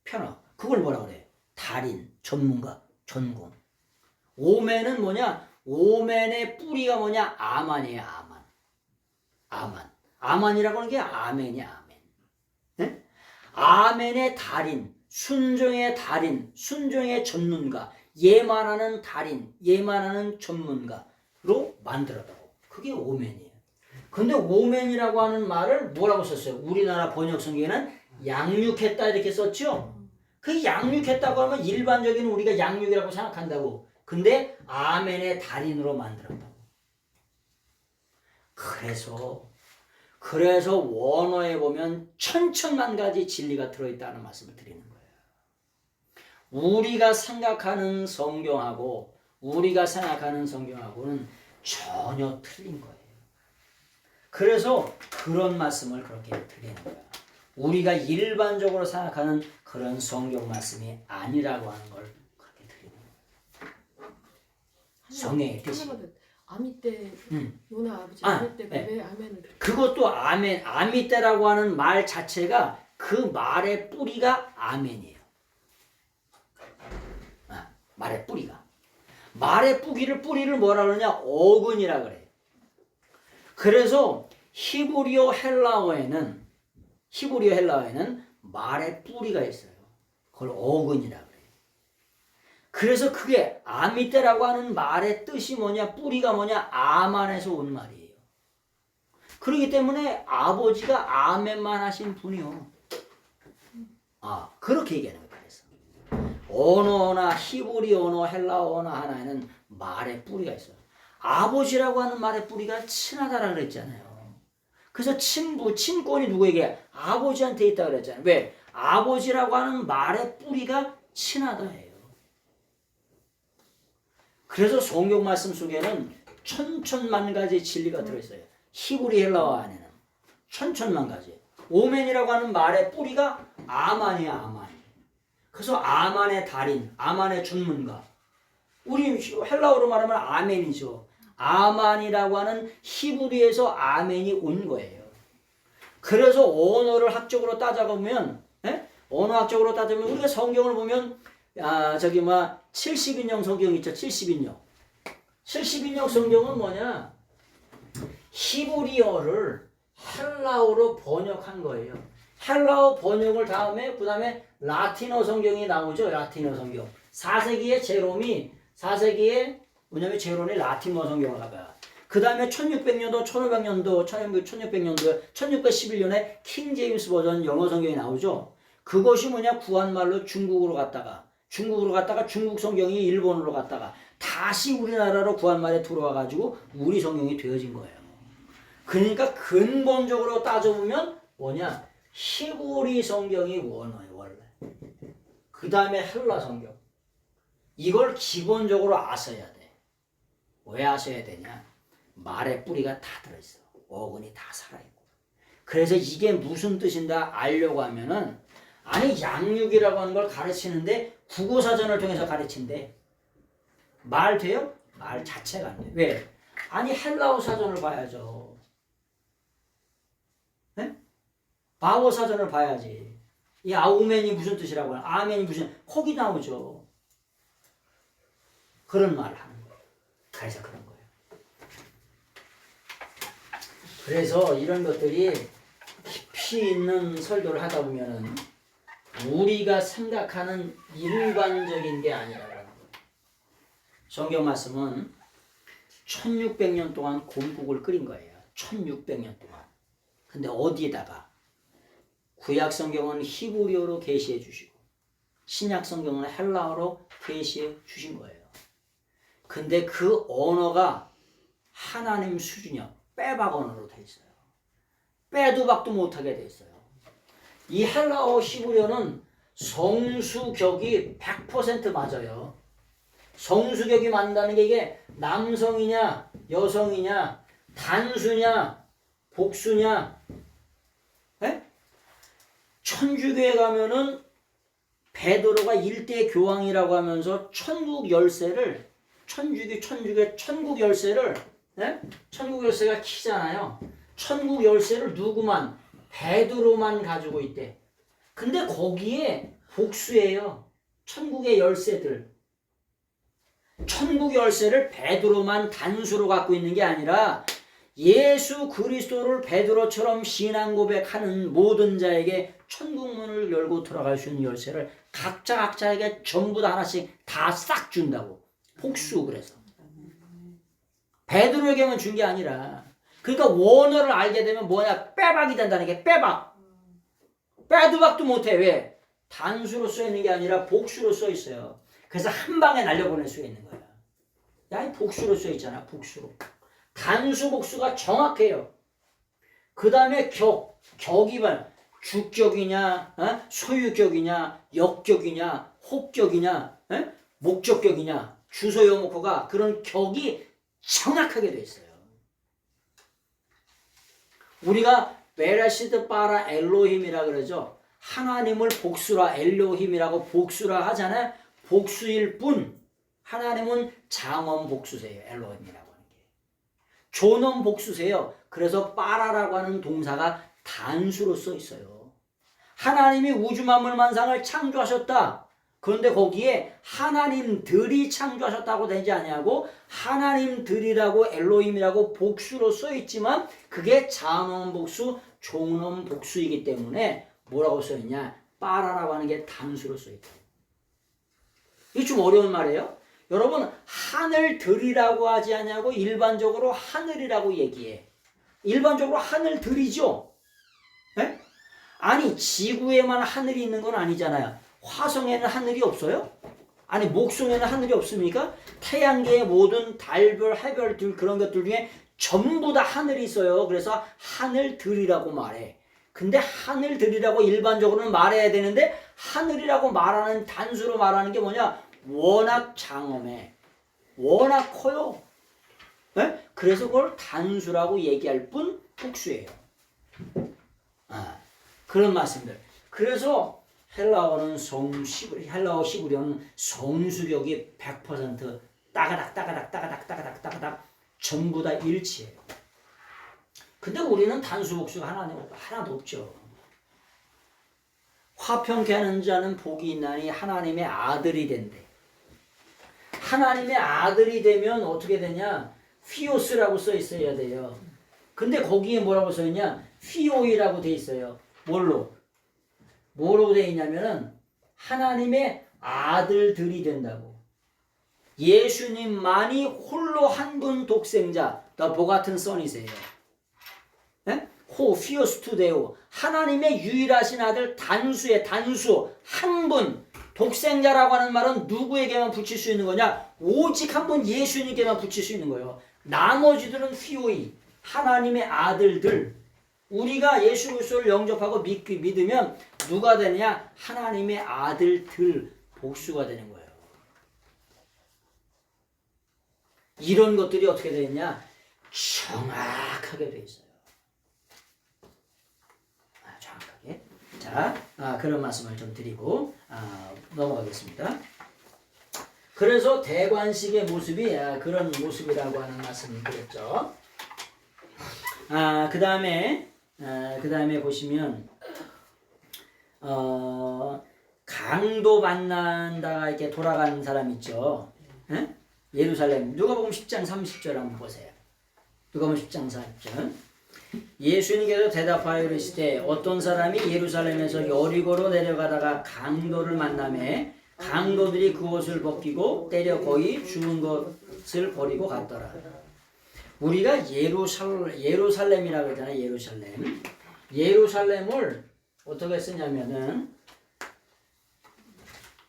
피아노. 그걸 뭐라 그래요? 달인, 전문가, 전공. 오멘은 뭐냐? 오멘의 뿌리가 뭐냐? 아만이에요, 아만. 아만. 아만이라고 하는 게 아멘이야, 아멘. 네? 아멘의 달인, 순종의 달인, 순종의 전문가, 예만하는 달인, 예만하는 전문가로 만들었다고. 그게 오멘이에요. 근데 오멘이라고 하는 말을 뭐라고 썼어요? 우리나라 번역 성경에는 양육했다 이렇게 썼죠? 그 양육했다고 하면 일반적인 우리가 양육이라고 생각한다고. 근데 아멘의 달인으로 만들었다고. 그래서 원어에 보면 천천만 가지 진리가 들어있다는 말씀을 드리는 거예요. 우리가 생각하는 성경하고는 전혀 틀린 거예요. 그래서 그런 말씀을 그렇게 드리는 거예요. 우리가 일반적으로 생각하는 그런 성경 말씀이 아니라고 하는 걸 그렇게 드리는 거예요. 성경의 뜻이. 아미 때 요나 아버지 아미 때 왜 아멘을? 그것도 아멘, 아미 때라고 하는 말 자체가 그 말의 뿌리가 아멘이에요. 말의 뿌리가. 말의 뿌리를 뭐라 그러냐? 어근이라 그래요. 그래서 히브리어 헬라어에는 말의 뿌리가 있어요. 그걸 어근이라 그래요. 그래서 그게 아미떼라고 하는 말의 뜻이 뭐냐? 뿌리가 뭐냐? 아만에서 온 말이에요. 그렇기 때문에 아버지가 아멘만 하신 분이요. 그렇게 얘기하는 거예요. 그래서 언어나 히브리 언어, 헬라어 언어 하나에는 말의 뿌리가 있어요. 아버지라고 하는 말의 뿌리가 친하다라고 그랬잖아요. 그래서 친권이 누구에게? 아버지한테 있다고 그랬잖아요. 왜? 아버지라고 하는 말의 뿌리가 친하다예요. 그래서 성경 말씀 속에는 천천만 가지 진리가 들어있어요. 히브리 헬라어 안에는 천천만 가지. 오멘이라고 하는 말의 뿌리가 아만이야, 아만. 그래서 아만의 달인, 아만의 전문가. 우리 헬라어로 말하면 아멘이죠. 아만이라고 하는 히브리에서 아멘이 온 거예요. 그래서 언어를 학적으로 따져보면, 언어학적으로 따져보면 우리가 성경을 보면 70인용 성경 있죠. 70인용. 70인용 성경은 뭐냐? 히브리어를 헬라어로 번역한 거예요. 헬라어 번역을 그 다음에 라틴어 성경이 나오죠. 라틴어 성경. 4세기에 제롬이 라틴어 성경을 가봐요. 그 다음에 1600년도, 1500년도, 1600년도, 1611년에 킹 제임스 버전 영어 성경이 나오죠. 그것이 뭐냐? 구한말로 중국으로 갔다가 중국 성경이 일본으로 갔다가 다시 우리나라로 구한말에 들어와가지고 우리 성경이 되어진 거예요. 그러니까 근본적으로 따져보면 뭐냐? 히브리 성경이 원어예요, 원래. 그 다음에 헬라 성경. 이걸 기본적으로 아셔야 돼. 왜 아셔야 되냐? 말의 뿌리가 다 들어있어. 어근이 다 살아있고. 그래서 이게 무슨 뜻인가 알려고 하면은, 양육이라고 하는 걸 가르치는데 국어사전을 통해서 가르친대. 말 돼요? 말 자체가 안 돼. 왜? 아니 헬라어 사전을 봐야죠. 네? 바오 사전을 봐야지. 이 아우멘이 무슨 뜻이라고 해요? 아멘이 무슨 거기 나오죠. 그런 말을 하는 거예요. 그래서 그런 거예요. 그래서 이런 것들이 깊이 있는 설교를 하다 보면은 우리가 생각하는 일반적인 게 아니라는 거예요. 성경 말씀은 1600년 동안 곰국을 끓인 거예요. 1600년 동안. 근데 어디에다가 구약 성경은 히브리어로 계시해 주시고 신약 성경은 헬라어로 계시해 주신 거예요. 근데 그 언어가 하나님 수준이요. 빼박 언어로 돼 있어요. 빼도 박도 못하게 돼 있어요. 이 헬라어 히브리어는 성수격이 100% 맞아요. 성수격이 맞는다는 게 이게 남성이냐 여성이냐 단수냐 복수냐. 에? 천주교에 가면은 베드로가 일대 교황이라고 하면서 천국 열쇠를 천국 열쇠를 천국 열쇠가 키잖아요. 천국 열쇠를 누구만 베드로만 가지고 있대. 근데 거기에 복수예요. 천국의 열쇠들. 천국 열쇠를 베드로만 단수로 갖고 있는 게 아니라 예수 그리스도를 베드로처럼 신앙 고백하는 모든 자에게 천국 문을 열고 들어갈 수 있는 열쇠를 각자에게 전부 다 하나씩 다 싹 준다고. 복수. 그래서 베드로에게만 준 게 아니라, 그러니까 원어를 알게 되면 뭐냐, 빼박이 된다는 게. 빼박. 빼도 박도 못해. 왜? 단수로 써 있는 게 아니라 복수로 써 있어요. 그래서 한 방에 날려보낼 수가 있는 거야. 야, 이 복수로 써 있잖아. 복수로. 단수 복수가 정확해요. 그 다음에 격이 봐. 주격이냐, 소유격이냐, 역격이냐, 혹격이냐, 목적격이냐, 주소요목어가 그런 격이 정확하게 돼 있어요. 우리가 베라시드 바라 엘로힘이라 그러죠. 하나님을 복수라 엘로힘이라고 복수라 하잖아요. 복수일 뿐 하나님은 장엄 복수세요. 엘로힘이라고 하는 게. 존엄 복수세요. 그래서 바라라고 하는 동사가 단수로 써 있어요. 하나님이 우주 만물 만상을 창조하셨다. 그런데 거기에 하나님들이 창조하셨다고 되지 아니하고 하나님들이라고 엘로힘이라고 복수로 써 있지만 그게 장엄 복수, 존엄 복수이기 때문에 뭐라고 써 있냐? 빠라라고 하는 게 단수로 써 있다. 이게 좀 어려운 말이에요. 여러분, 하늘들이라고 하지 않냐고 일반적으로 하늘이라고 얘기해. 일반적으로 하늘들이죠. 네? 아니, 지구에만 하늘이 있는 건 아니잖아요. 화성에는 하늘이 없어요? 아니, 목성에는 하늘이 없습니까? 태양계의 모든 달별, 해별들 그런 것들 중에 전부 다 하늘이 있어요. 그래서 하늘들이라고 말해. 근데 하늘들이라고 일반적으로는 말해야 되는데 하늘이라고 말하는 단수로 말하는 게 뭐냐? 워낙 장엄해. 워낙 커요. 네? 그래서 그걸 단수라고 얘기할 뿐 복수예요. 그런 말씀들. 그래서 헬라어 히브리어는 성수격이 100% 따가닥 전부 다 일치해요. 근데 우리는 단수 복수가 하나도 없죠. 화평케 하는 자는 복이 있나니 하나님의 아들이 된대. 하나님의 아들이 되면 어떻게 되냐? 휘오스라고 써 있어야 돼요. 근데 거기에 뭐라고 써 있냐? 휘오이라고 돼 있어요. 뭐로 돼 있냐면은 하나님의 아들들이 된다고. 예수님만이 홀로 한 분 독생자, 더 보같은 선이세요. 휘오스투데오, 하나님의 유일하신 아들 단수 한 분. 독생자라고 하는 말은 누구에게만 붙일 수 있는 거냐? 오직 한 분 예수님께만 붙일 수 있는 거예요. 나머지들은 휘오이, 하나님의 아들들. 우리가 예수 그리스도를 영접하고 믿으면 누가 되느냐? 하나님의 아들들, 복수가 되는 거예요. 이런 것들이 어떻게 되느냐? 정확하게 돼 있어요. 정확하게. 자, 그런 말씀을 좀 드리고 넘어가겠습니다. 그래서 대관식의 모습이 그런 모습이라고 하는 말씀을 드렸죠. 그 다음에 보시면 강도 만난다가 이렇게 돌아가는 사람 있죠. 에? 예루살렘. 누가복음 10장 30절 한번 보세요. 누가복음 10장 30절. 예수님께서 대답하여 이르시되 어떤 사람이 예루살렘에서 여리고로 내려가다가 강도를 만나매 강도들이 그 옷을 벗기고 때려 거의 죽은 것을 버리고 갔더라. 우리가 예루살렘이라고 하잖아요. 예루살렘. 예루살렘을 어떻게 쓰냐면은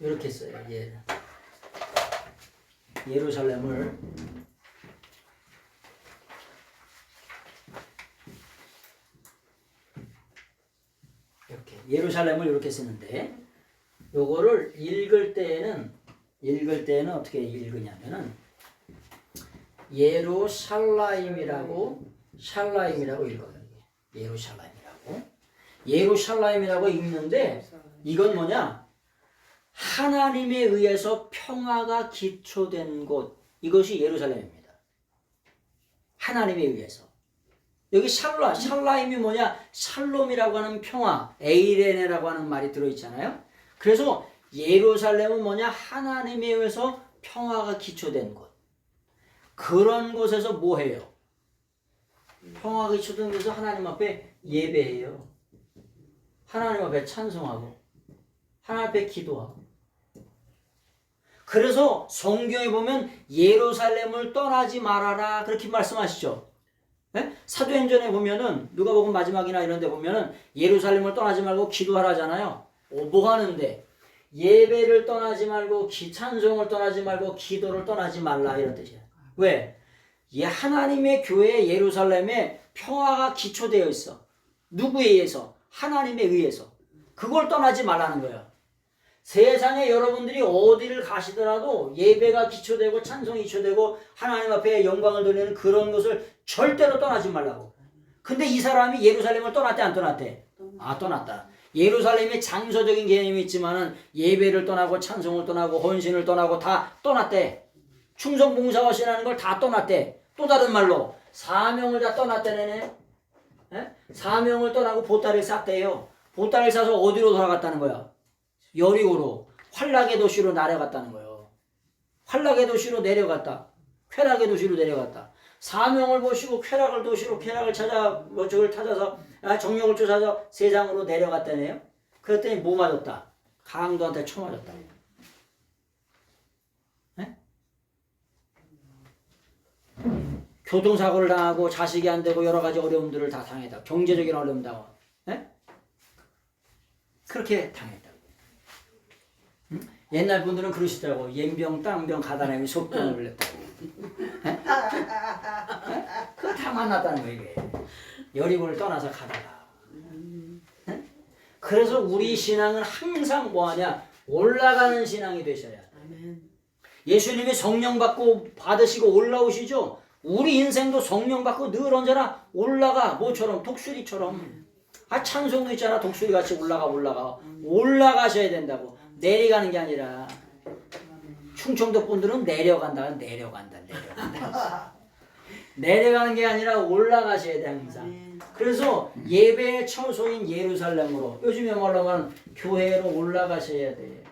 이렇게 써요. 예루살렘을 이렇게 쓰는데 요거를 읽을 때에는 어떻게 읽으냐면은 예루살라임이라고 읽어요. 예루살라임이라고 읽는데 이건 뭐냐? 하나님에 의해서 평화가 기초된 곳. 이것이 예루살렘입니다. 하나님에 의해서. 여기 샬라임이 뭐냐? 샬롬이라고 하는 평화, 에이레네라고 하는 말이 들어있잖아요. 그래서 예루살렘은 뭐냐? 하나님에 의해서 평화가 기초된 곳. 그런 곳에서 뭐 해요? 평화가 기초된 곳에서 하나님 앞에 예배해요. 하나님 앞에 찬송하고 하나님 앞에 기도하고. 그래서 성경에 보면 예루살렘을 떠나지 말아라 그렇게 말씀하시죠. 네? 사도행전에 보면은 누가복음 마지막이나 이런 데 보면은 예루살렘을 떠나지 말고 기도하라 하잖아요. 뭐 하는데? 예배를 떠나지 말고 찬송을 떠나지 말고 기도를 떠나지 말라 이런 뜻이에요. 왜? 하나님의 교회 예루살렘에 평화가 기초되어 있어. 누구에 의해서? 하나님에 의해서. 그걸 떠나지 말라는 거예요. 세상에 여러분들이 어디를 가시더라도 예배가 기초되고 찬송이 기초되고 하나님 앞에 영광을 돌리는 그런 것을 절대로 떠나지 말라고. 근데 이 사람이 예루살렘을 떠났대 안 떠났대? 떠났다. 예루살렘이 장소적인 개념이 있지만은 예배를 떠나고 찬송을 떠나고 헌신을 떠나고 다 떠났대. 충성 봉사와 신하는 걸 다 떠났대. 또 다른 말로 사명을 다 떠났대네. 사명을 떠나고 보따리를 쌌대요. 보따리를 싸서 어디로 돌아갔다는 거야? 여리고로 환락의 도시로 내려갔다는 거예요. 환락의 도시로 내려갔다. 쾌락의 도시로 내려갔다. 사명을 보시고 쾌락을 도시로 쾌락을 찾아서 정욕을 쫓아서 세상으로 내려갔다네요. 그랬더니 뭐 맞았다? 강도한테 쳐 맞았다. 네? 교통사고를 당하고 자식이 안 되고 여러 가지 어려움들을 다 당했다. 경제적인 어려움 당하고. 네? 그렇게 당했다. 옛날 분들은 그러시더라고. 옌병, 땅병, 가다남이 속병을 걸렸다고. 그거 다 만났다는 거예요. 이게. 여리고를 떠나서 가다가. 그래서 우리 신앙은 항상 뭐하냐? 올라가는 신앙이 되셔야 돼. 예수님이 성령 받으시고 올라오시죠? 우리 인생도 성령 받고 늘 언제나 올라가. 뭐처럼? 독수리처럼. 찬송도 있잖아. 독수리같이 올라가셔야 된다고. 내려가는 게 아니라 충청도 분들은 내려간다. 내려가는 게 아니라 올라가셔야 돼 항상. 그래서 예배의 처소인 예루살렘으로 요즘에 말로 하면 교회로 올라가셔야 돼.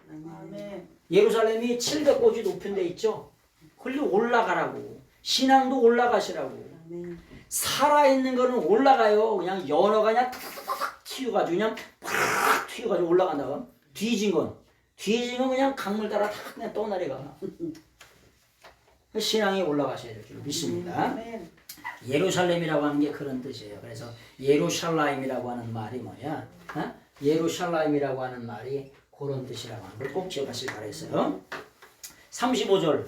예루살렘이 700고지 높은 데 있죠. 거기로 올라가라고. 신앙도 올라가시라고. 살아있는 거는 올라가요. 그냥 연어가 그냥 탁탁탁 튀어가지고 그냥 팍 튀어가지고 올라간다고. 뒤진 건 그냥 강물 따라 탁 그냥 떠내려가. 신앙이 올라가셔야 될 줄 믿습니다. 예루살렘이라고 하는 게 그런 뜻이에요. 그래서 예루살라임이라고 하는 말이 뭐냐? 예루살라임이라고 하는 말이 그런 뜻이라고 하는 걸 꼭 기억하시길 바라겠어요. 35절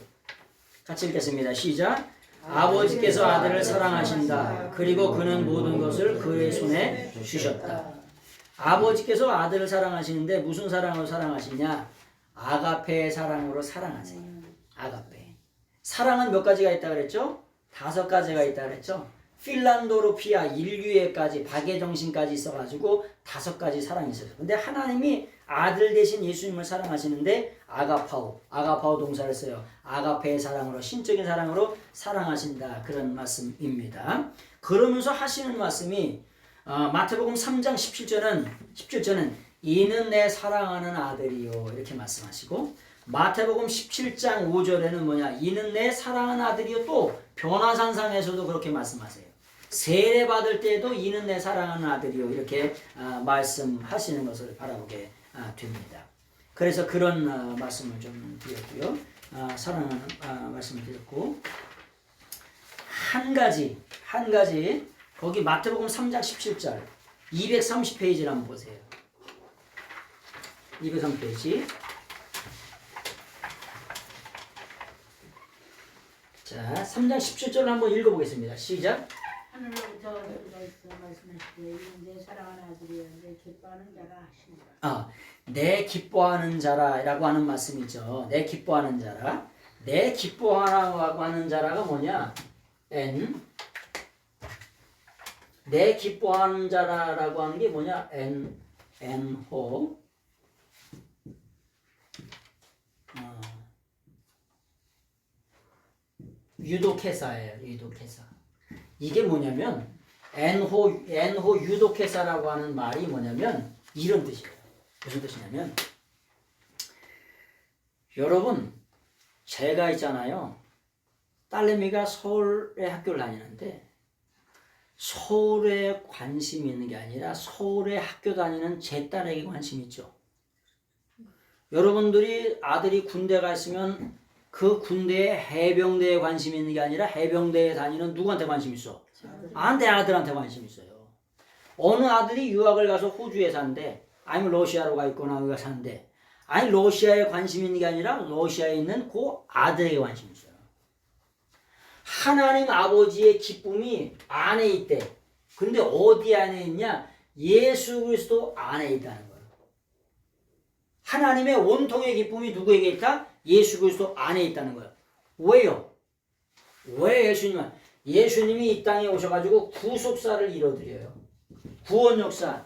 같이 읽겠습니다. 시작. 아버지께서 아들을 사랑하신다. 그리고 그는 모든 것을 그의 손에 주셨다. 아버지께서 아들을 사랑하시는데 무슨 사랑으로 사랑하시냐? 아가페의 사랑으로 사랑하세요. 아가페. 사랑은 몇 가지가 있다 그랬죠? 5가지가 있다 그랬죠? 필란도로피아 인류애까지 박애정신까지 있어가지고 5가지 사랑이 있어요. 근데 하나님이 아들 대신 예수님을 사랑하시는데 아가파오 동사를 써요. 아가페의 사랑으로, 신적인 사랑으로 사랑하신다, 그런 말씀입니다. 그러면서 하시는 말씀이 마태복음 3장 17절은 이는 내 사랑하는 아들이요, 이렇게 말씀하시고, 마태복음 17장 5절에는 뭐냐, 이는 내 사랑하는 아들이요, 또 변화산상에서도 그렇게 말씀하세요. 세례 받을 때도 이는 내 사랑하는 아들이요, 이렇게 말씀하시는 것을 바라보게 됩니다. 그래서 그런 말씀을 좀 드렸고요. 사랑하는 말씀을 드렸고, 한 가지 거기 마태복음 3장 17절 230페이지를 한번 보세요. 203페이지. 자, 3장 17절을 한번 읽어보겠습니다. 시작. 하늘로부터 들어있어 말씀하시되 이는 내 사랑하는 아들이여 내 기뻐하는 자라 하시니라. 내 기뻐하는 자라라고 하는 말씀이죠. 내 기뻐하는 자라. 내 기뻐하라고 하는 자라가 뭐냐? 내 기뻐하는 자라라고 하는 게 뭐냐? 엔호. 유도케사예요. 유도케사. 이게 뭐냐면 엔호 유도케사라고 하는 말이 뭐냐면 이런 뜻이에요. 무슨 뜻이냐면, 여러분, 제가 있잖아요. 딸내미가 서울에 학교를 다니는데 서울에 관심이 있는 게 아니라 서울에 학교 다니는 제 딸에게 관심이 있죠. 여러분들이 아들이 군대 가 있으면 그 군대에 해병대에 관심이 있는 게 아니라 해병대에 다니는 누구한테 관심이 있어? 내 아들한테 관심이 있어요. 어느 아들이 유학을 가서 호주에 산대, 아니면 러시아로 가 있거나 어디가 산대, 아니 러시아에 관심이 있는 게 아니라 러시아에 있는 그 아들에게 관심이 있어요. 하나님 아버지의 기쁨이 안에 있대. 근데 어디 안에 있냐? 예수 그리스도 안에 있다는 거예요. 하나님의 온통의 기쁨이 누구에게 있다? 예수 그리스도 안에 있다는 거예요. 왜요? 왜 예수님이 이 땅에 오셔가지고 구속사를 이뤄드려요. 구원 역사,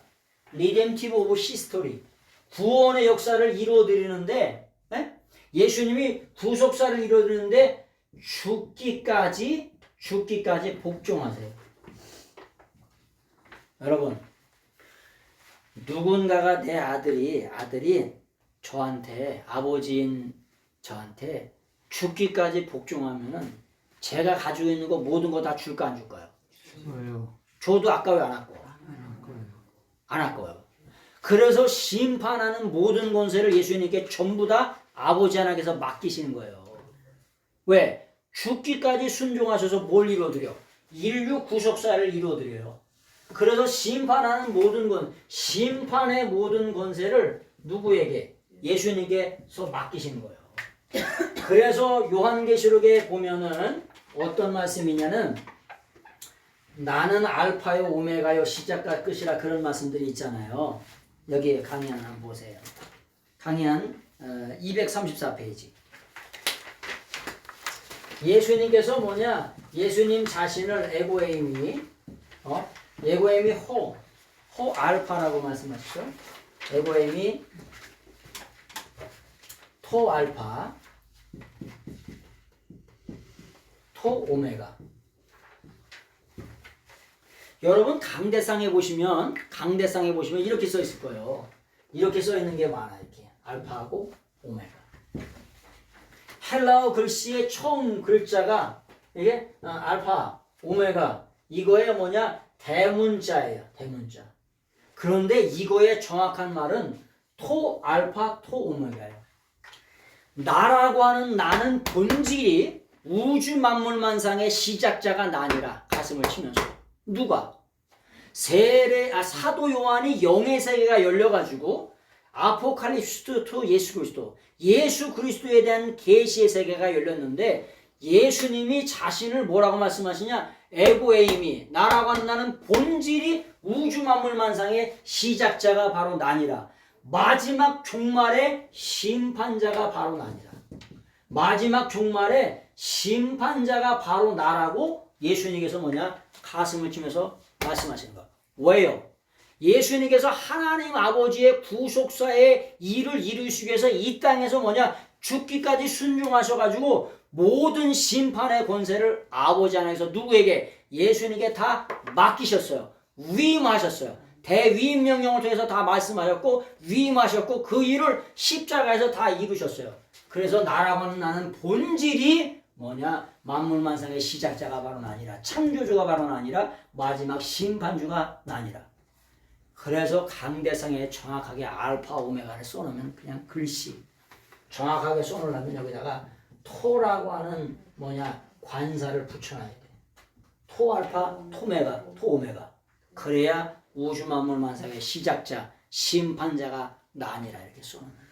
리뎀티브 오브 히스토리, 구원의 역사를 이루어드리는데, 예수님이 구속사를 이루어드리는데 죽기까지 복종하세요. 여러분, 누군가가 내 아들이 저한테, 아버지인 저한테 죽기까지 복종하면은 제가 가지고 있는 거 모든 거 다 줄까 안 줄까요? 줘도 아까워요, 안 아까워요? 안 아까워요. 그래서 심판하는 모든 권세를 예수님께 전부 다 아버지 하나님께서 맡기시는 거예요. 왜? 죽기까지 순종하셔서 뭘 이루어드려? 인류 구속사를 이루어드려요. 그래서 심판하는 심판의 모든 권세를 누구에게? 예수님께서 맡기시는 거예요. 그래서 요한계시록에 보면은 어떤 말씀이냐는, 나는 알파요 오메가요 시작과 끝이라, 그런 말씀들이 있잖아요. 여기 강의한 한번 보세요. 강의한 234페이지. 예수님께서 뭐냐? 예수님 자신을 에고에임이 호 알파라고 말씀하시죠. 에고에임이 토 알파, 토 오메가. 여러분 강대상에 보시면 이렇게 써 있을 거예요. 이렇게 써 있는 게 많아. 이렇게 알파하고 오메가. 헬라어 글씨의 처음 글자가 이게 알파, 오메가, 이거의 뭐냐? 대문자예요. 대문자. 그런데 이거의 정확한 말은 토 알파, 토 오메가예요. 나라고 하는 나는 본질이 우주 만물 만상의 시작자가 나니라, 가슴을 치면서. 누가? 사도 요한이 영의 세계가 열려가지고 아포칼립스 투 예수 그리스도에 대한 계시의 세계가 열렸는데, 예수님이 자신을 뭐라고 말씀하시냐? 에고에임이, 나라고 하는 나는 본질이 우주 만물 만상의 시작자가 바로 나니라. 마지막 종말의 심판자가 바로 나니라. 마지막 종말의 심판자가 바로 나라고 예수님께서 뭐냐? 가슴을 치면서 말씀하시는 거. 왜요? 예수님께서 하나님 아버지의 구속사의 일을 이루시기 위해서 이 땅에서 뭐냐? 죽기까지 순종하셔가지고 모든 심판의 권세를 아버지 하나님께서 누구에게? 예수님께 다 맡기셨어요. 위임하셨어요. 대위임 명령을 통해서 다 말씀하셨고 위임하셨고 그 일을 십자가에서 다 이루셨어요. 그래서 나라고 하는 나는 본질이 뭐냐? 만물만상의 시작자가 바로 나니라. 창조주가 바로 나니라. 마지막 심판주가 나니라. 그래서 강대상에 정확하게 알파 오메가를 써놓으면 그냥 글씨 정확하게 써놓으려면 여기다가 토라고 하는 뭐냐? 관사를 붙여놔야 돼. 토 알파, 토메가, 토 오메가. 그래야 우주 만물 만상의 시작자, 심판자가 나니라 이렇게 써놓는 거예요.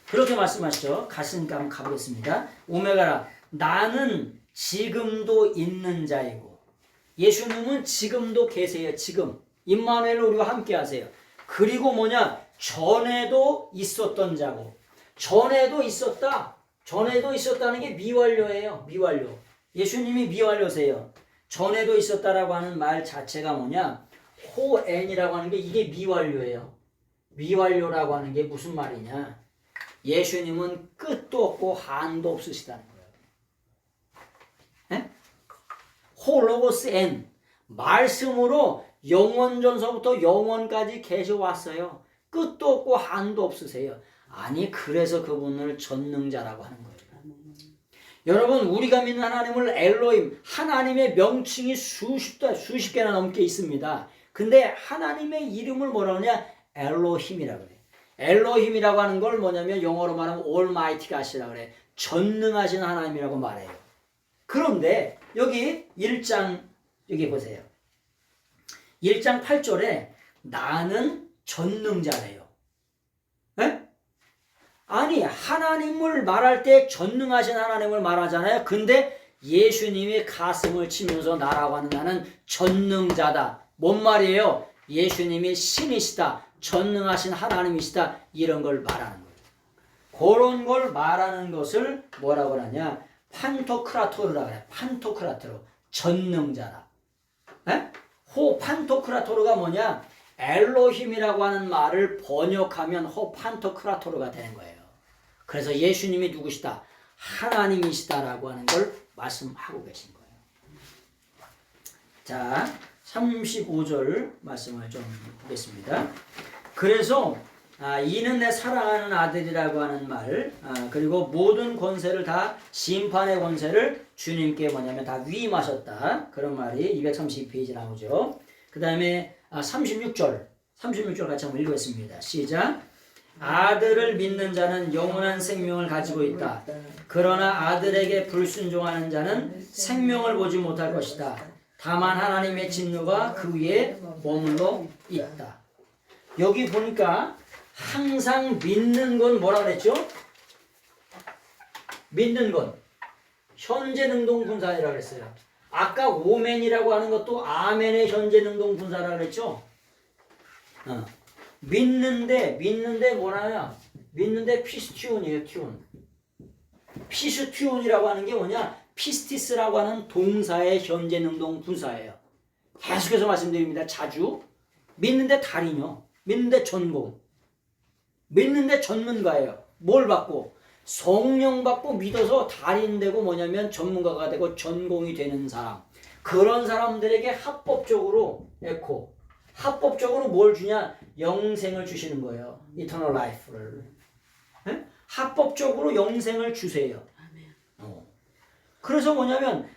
그렇게 말씀하시죠. 갔으니까 한번 가보겠습니다. 오메가라, 나는 지금도 있는 자이고 예수님은 지금도 계세요. 지금 임마누엘로 우리와 함께 하세요. 그리고 뭐냐? 전에도 있었던 자고 전에도 있었다. 전에도 있었다는 게 미완료예요. 미완료. 예수님이 미완료세요. 전에도 있었다라고 하는 말 자체가 뭐냐? 호엔이라고 하는 게 이게 미완료예요. 미완료라고 하는 게 무슨 말이냐? 예수님은 끝도 없고 한도 없으시다는 거예요. 에? 호로고스 엔 말씀으로 영원전서부터 영원까지 계셔왔어요. 끝도 없고 한도 없으세요. 아니 그래서 그분을 전능자라고 하는 거예요. 여러분 우리가 믿는 하나님을 엘로힘 하나님의 명칭이 수십 개나 넘게 있습니다. 근데 하나님의 이름을 뭐라 그러냐? 엘로힘이라고 그래. 엘로힘이라고 하는 걸 뭐냐면 영어로 말하면 Almighty God이라고 그래. 전능하신 하나님이라고 말해요. 그런데 여기 1장 여기 보세요. 1장 8절에 나는 전능자래요. 에? 아니 하나님을 말할 때 전능하신 하나님을 말하잖아요. 근데 예수님이 가슴을 치면서 나라고 하는 나는 전능자다. 뭔 말이에요? 예수님이 신이시다. 전능하신 하나님이시다. 이런 걸 말하는 거예요. 그런 걸 말하는 것을 뭐라고 하냐? 판토크라토르라 그래. 판토크라토르. 전능자다. 에? 호 판토크라토르가 뭐냐? 엘로힘이라고 하는 말을 번역하면 호 판토크라토르가 되는 거예요. 그래서 예수님이 누구시다? 하나님이시다라고 하는 걸 말씀하고 계신 거예요. 자, 35절 말씀을 좀 보겠습니다. 그래서 이는 내 사랑하는 아들이라고 하는 말, 그리고 모든 권세를 다 심판의 권세를 주님께 뭐냐면 다 위임하셨다. 그런 말이 232페이지 나오죠. 그 다음에 36절 같이 한번 읽겠습니다. 시작. 아들을 믿는 자는 영원한 생명을 가지고 있다. 그러나 아들에게 불순종하는 자는 생명을 보지 못할 것이다. 다만 하나님의 진노가 그 위에 머물러 있다. 여기 보니까 항상 믿는 건 뭐라 그랬죠? 믿는 건 현재 능동 분사라고 그랬어요. 아까 오멘이라고 하는 것도 아멘의 현재 능동 분사라고 그랬죠? 믿는데 뭐라냐? 믿는데 피스티온이에요. 티온. 피스티온이라고 하는 게 뭐냐? 피스티스라고 하는 동사의 현재 능동 분사예요. 계속해서 말씀드립니다. 자주. 믿는데 달인요. 믿는데 전공. 믿는데 전문가예요. 뭘 받고? 성령 받고 믿어서 달인되고 뭐냐면 전문가가 되고 전공이 되는 사람. 그런 사람들에게 합법적으로 합법적으로 뭘 주냐? 영생을 주시는 거예요. Eternal life를. 네? 합법적으로 영생을 주세요. 그래서 뭐냐면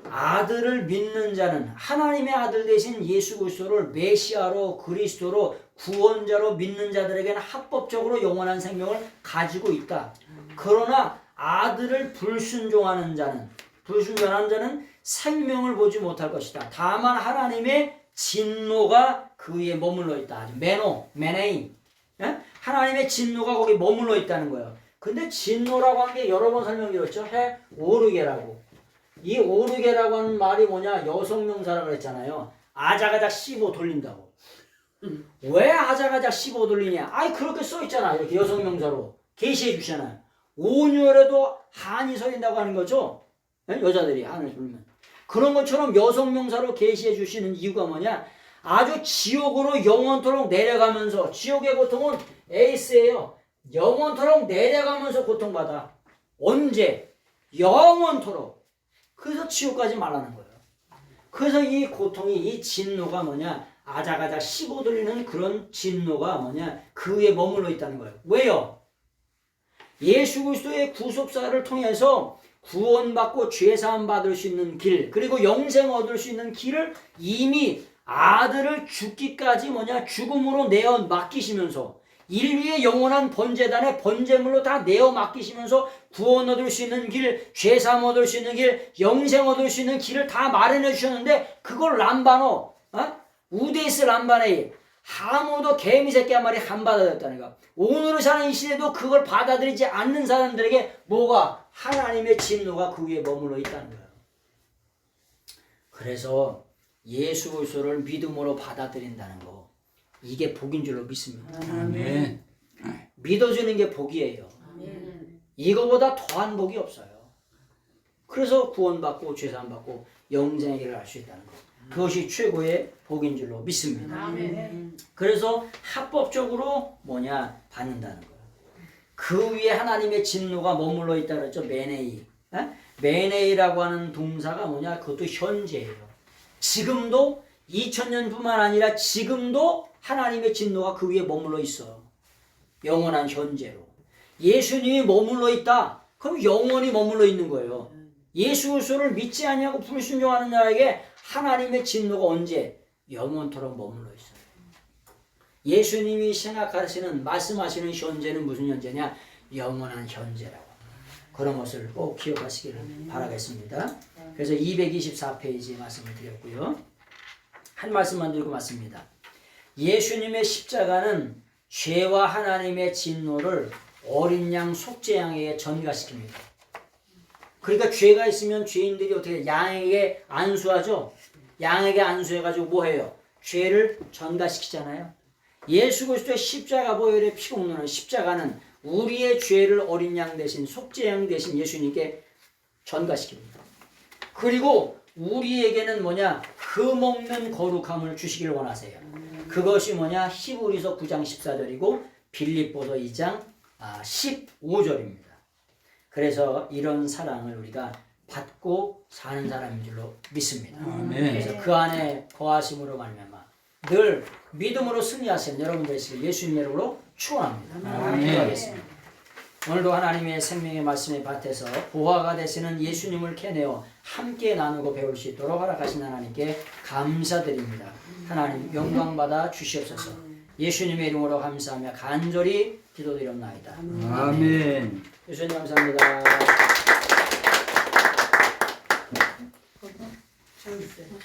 아들을 믿는 자는 하나님의 아들 되신 예수 그리스도를 메시아로 그리스도로 구원자로 믿는 자들에게는 합법적으로 영원한 생명을 가지고 있다. 그러나 아들을 불순종하는 자는 생명을 보지 못할 것이다. 다만 하나님의 진노가 그 위에 머물러 있다. 메네임. 하나님의 진노가 거기 머물러 있다는 거예요. 근데 진노라고 하는 게 여러 번 설명드렸죠. 오르게라고. 이 오르게라고 하는 말이 뭐냐? 여성명사라고 그랬잖아요. 아작아작 씹어 돌린다고. 왜 아작아작 씹어 돌리냐? 아이 그렇게 써있잖아. 이렇게 여성명사로 계시해 주잖아요. 온유에도 한이 서린다고 하는 거죠. 예? 여자들이 한을 불면. 그런 것처럼 여성 명사로 계시해 주시는 이유가 뭐냐? 아주 지옥으로 영원토록 내려가면서, 지옥의 고통은 에이스예요. 영원토록 내려가면서 고통받아. 언제? 영원토록. 그래서 지옥까지 말하는 거예요. 그래서 이 고통이, 이 진노가 뭐냐? 아작아작 씹어 들리는 그런 진노가 뭐냐? 그 위에 머물러 있다는 거예요. 왜요? 예수 그리스도의 구속사를 통해서 구원받고 죄사함 받을 수 있는 길, 그리고 영생 얻을 수 있는 길을 이미 아들을 죽기까지 뭐냐? 죽음으로 내어 맡기시면서, 인류의 영원한 번제단에 번제물로 다 내어 맡기시면서 구원 얻을 수 있는 길, 죄사함 얻을 수 있는 길, 영생 얻을 수 있는 길을 다 마련해 주셨는데, 그걸 람바노, 우데이스 람바네이, 아무도 개미 새끼 한 마리 안 받아들였다는 거. 오늘을 사는 이 시대도 그걸 받아들이지 않는 사람들에게 뭐가? 하나님의 진노가 그 위에 머물러 있다는 거예요. 그래서 예수 그리스도를 믿음으로 받아들인다는 거, 이게 복인 줄로 믿습니다. 아멘. 믿어주는 게 복이에요. 아멘. 이거보다 더한 복이 없어요. 그래서 구원받고 죄사함 받고 영생의 길을 알 수 있다는 거, 그것이 최고의 복인 줄로 믿습니다. 아멘. 그래서 합법적으로 뭐냐? 받는다는 거예요. 그 위에 하나님의 진노가 머물러 있다 그랬죠. 메네이. 메네이라고 하는 동사가 뭐냐? 그것도 현재예요. 지금도 2000년뿐만 아니라 지금도 하나님의 진노가 그 위에 머물러 있어요. 영원한 현재로. 예수님이 머물러 있다. 그럼 영원히 머물러 있는 거예요. 예수 그리스도를 믿지 아니하고 불순종하는 자에게 하나님의 진노가 언제? 영원토록 머물러 있어요. 예수님이 생각하시는, 말씀하시는 현재는 무슨 현재냐? 영원한 현재라고. 그런 것을 꼭 기억하시기를 바라겠습니다. 그래서 224페이지 말씀을 드렸고요. 한 말씀만 드리고 맞습니다. 예수님의 십자가는 죄와 하나님의 진노를 어린 양 속죄양에게 전가시킵니다. 그러니까 죄가 있으면 죄인들이 어떻게 양에게 안수하죠? 양에게 안수해가지고 뭐 해요? 죄를 전가시키잖아요. 예수 그리스도의 십자가 보혈의 피 공로는, 십자가는 우리의 죄를 어린 양 대신, 속죄양 대신 예수님께 전가시킵니다. 그리고 우리에게는 뭐냐? 흠없는 거룩함을 주시기를 원하세요. 그것이 뭐냐? 히브리서 9장 14절이고 빌립보서 2장 15절입니다. 그래서 이런 사랑을 우리가 받고 사는 사람인 줄로 믿습니다. 아멘. 그래서 그 안에 거하심으로 말미암아 늘 믿음으로 승리하시는 여러분 되시길 예수님 이름으로 축원합니다. 아멘. 기도하겠습니다. 오늘도 하나님의 생명의 말씀의 밭에서 보화가 되시는 예수님을 캐내어 함께 나누고 배울 수 있도록 허락하신 하나님께 감사드립니다. 하나님 영광 받아 주시옵소서. 예수님의 이름으로 감사하며 간절히 기도드렸나이다. 아멘. 예수님 감사합니다.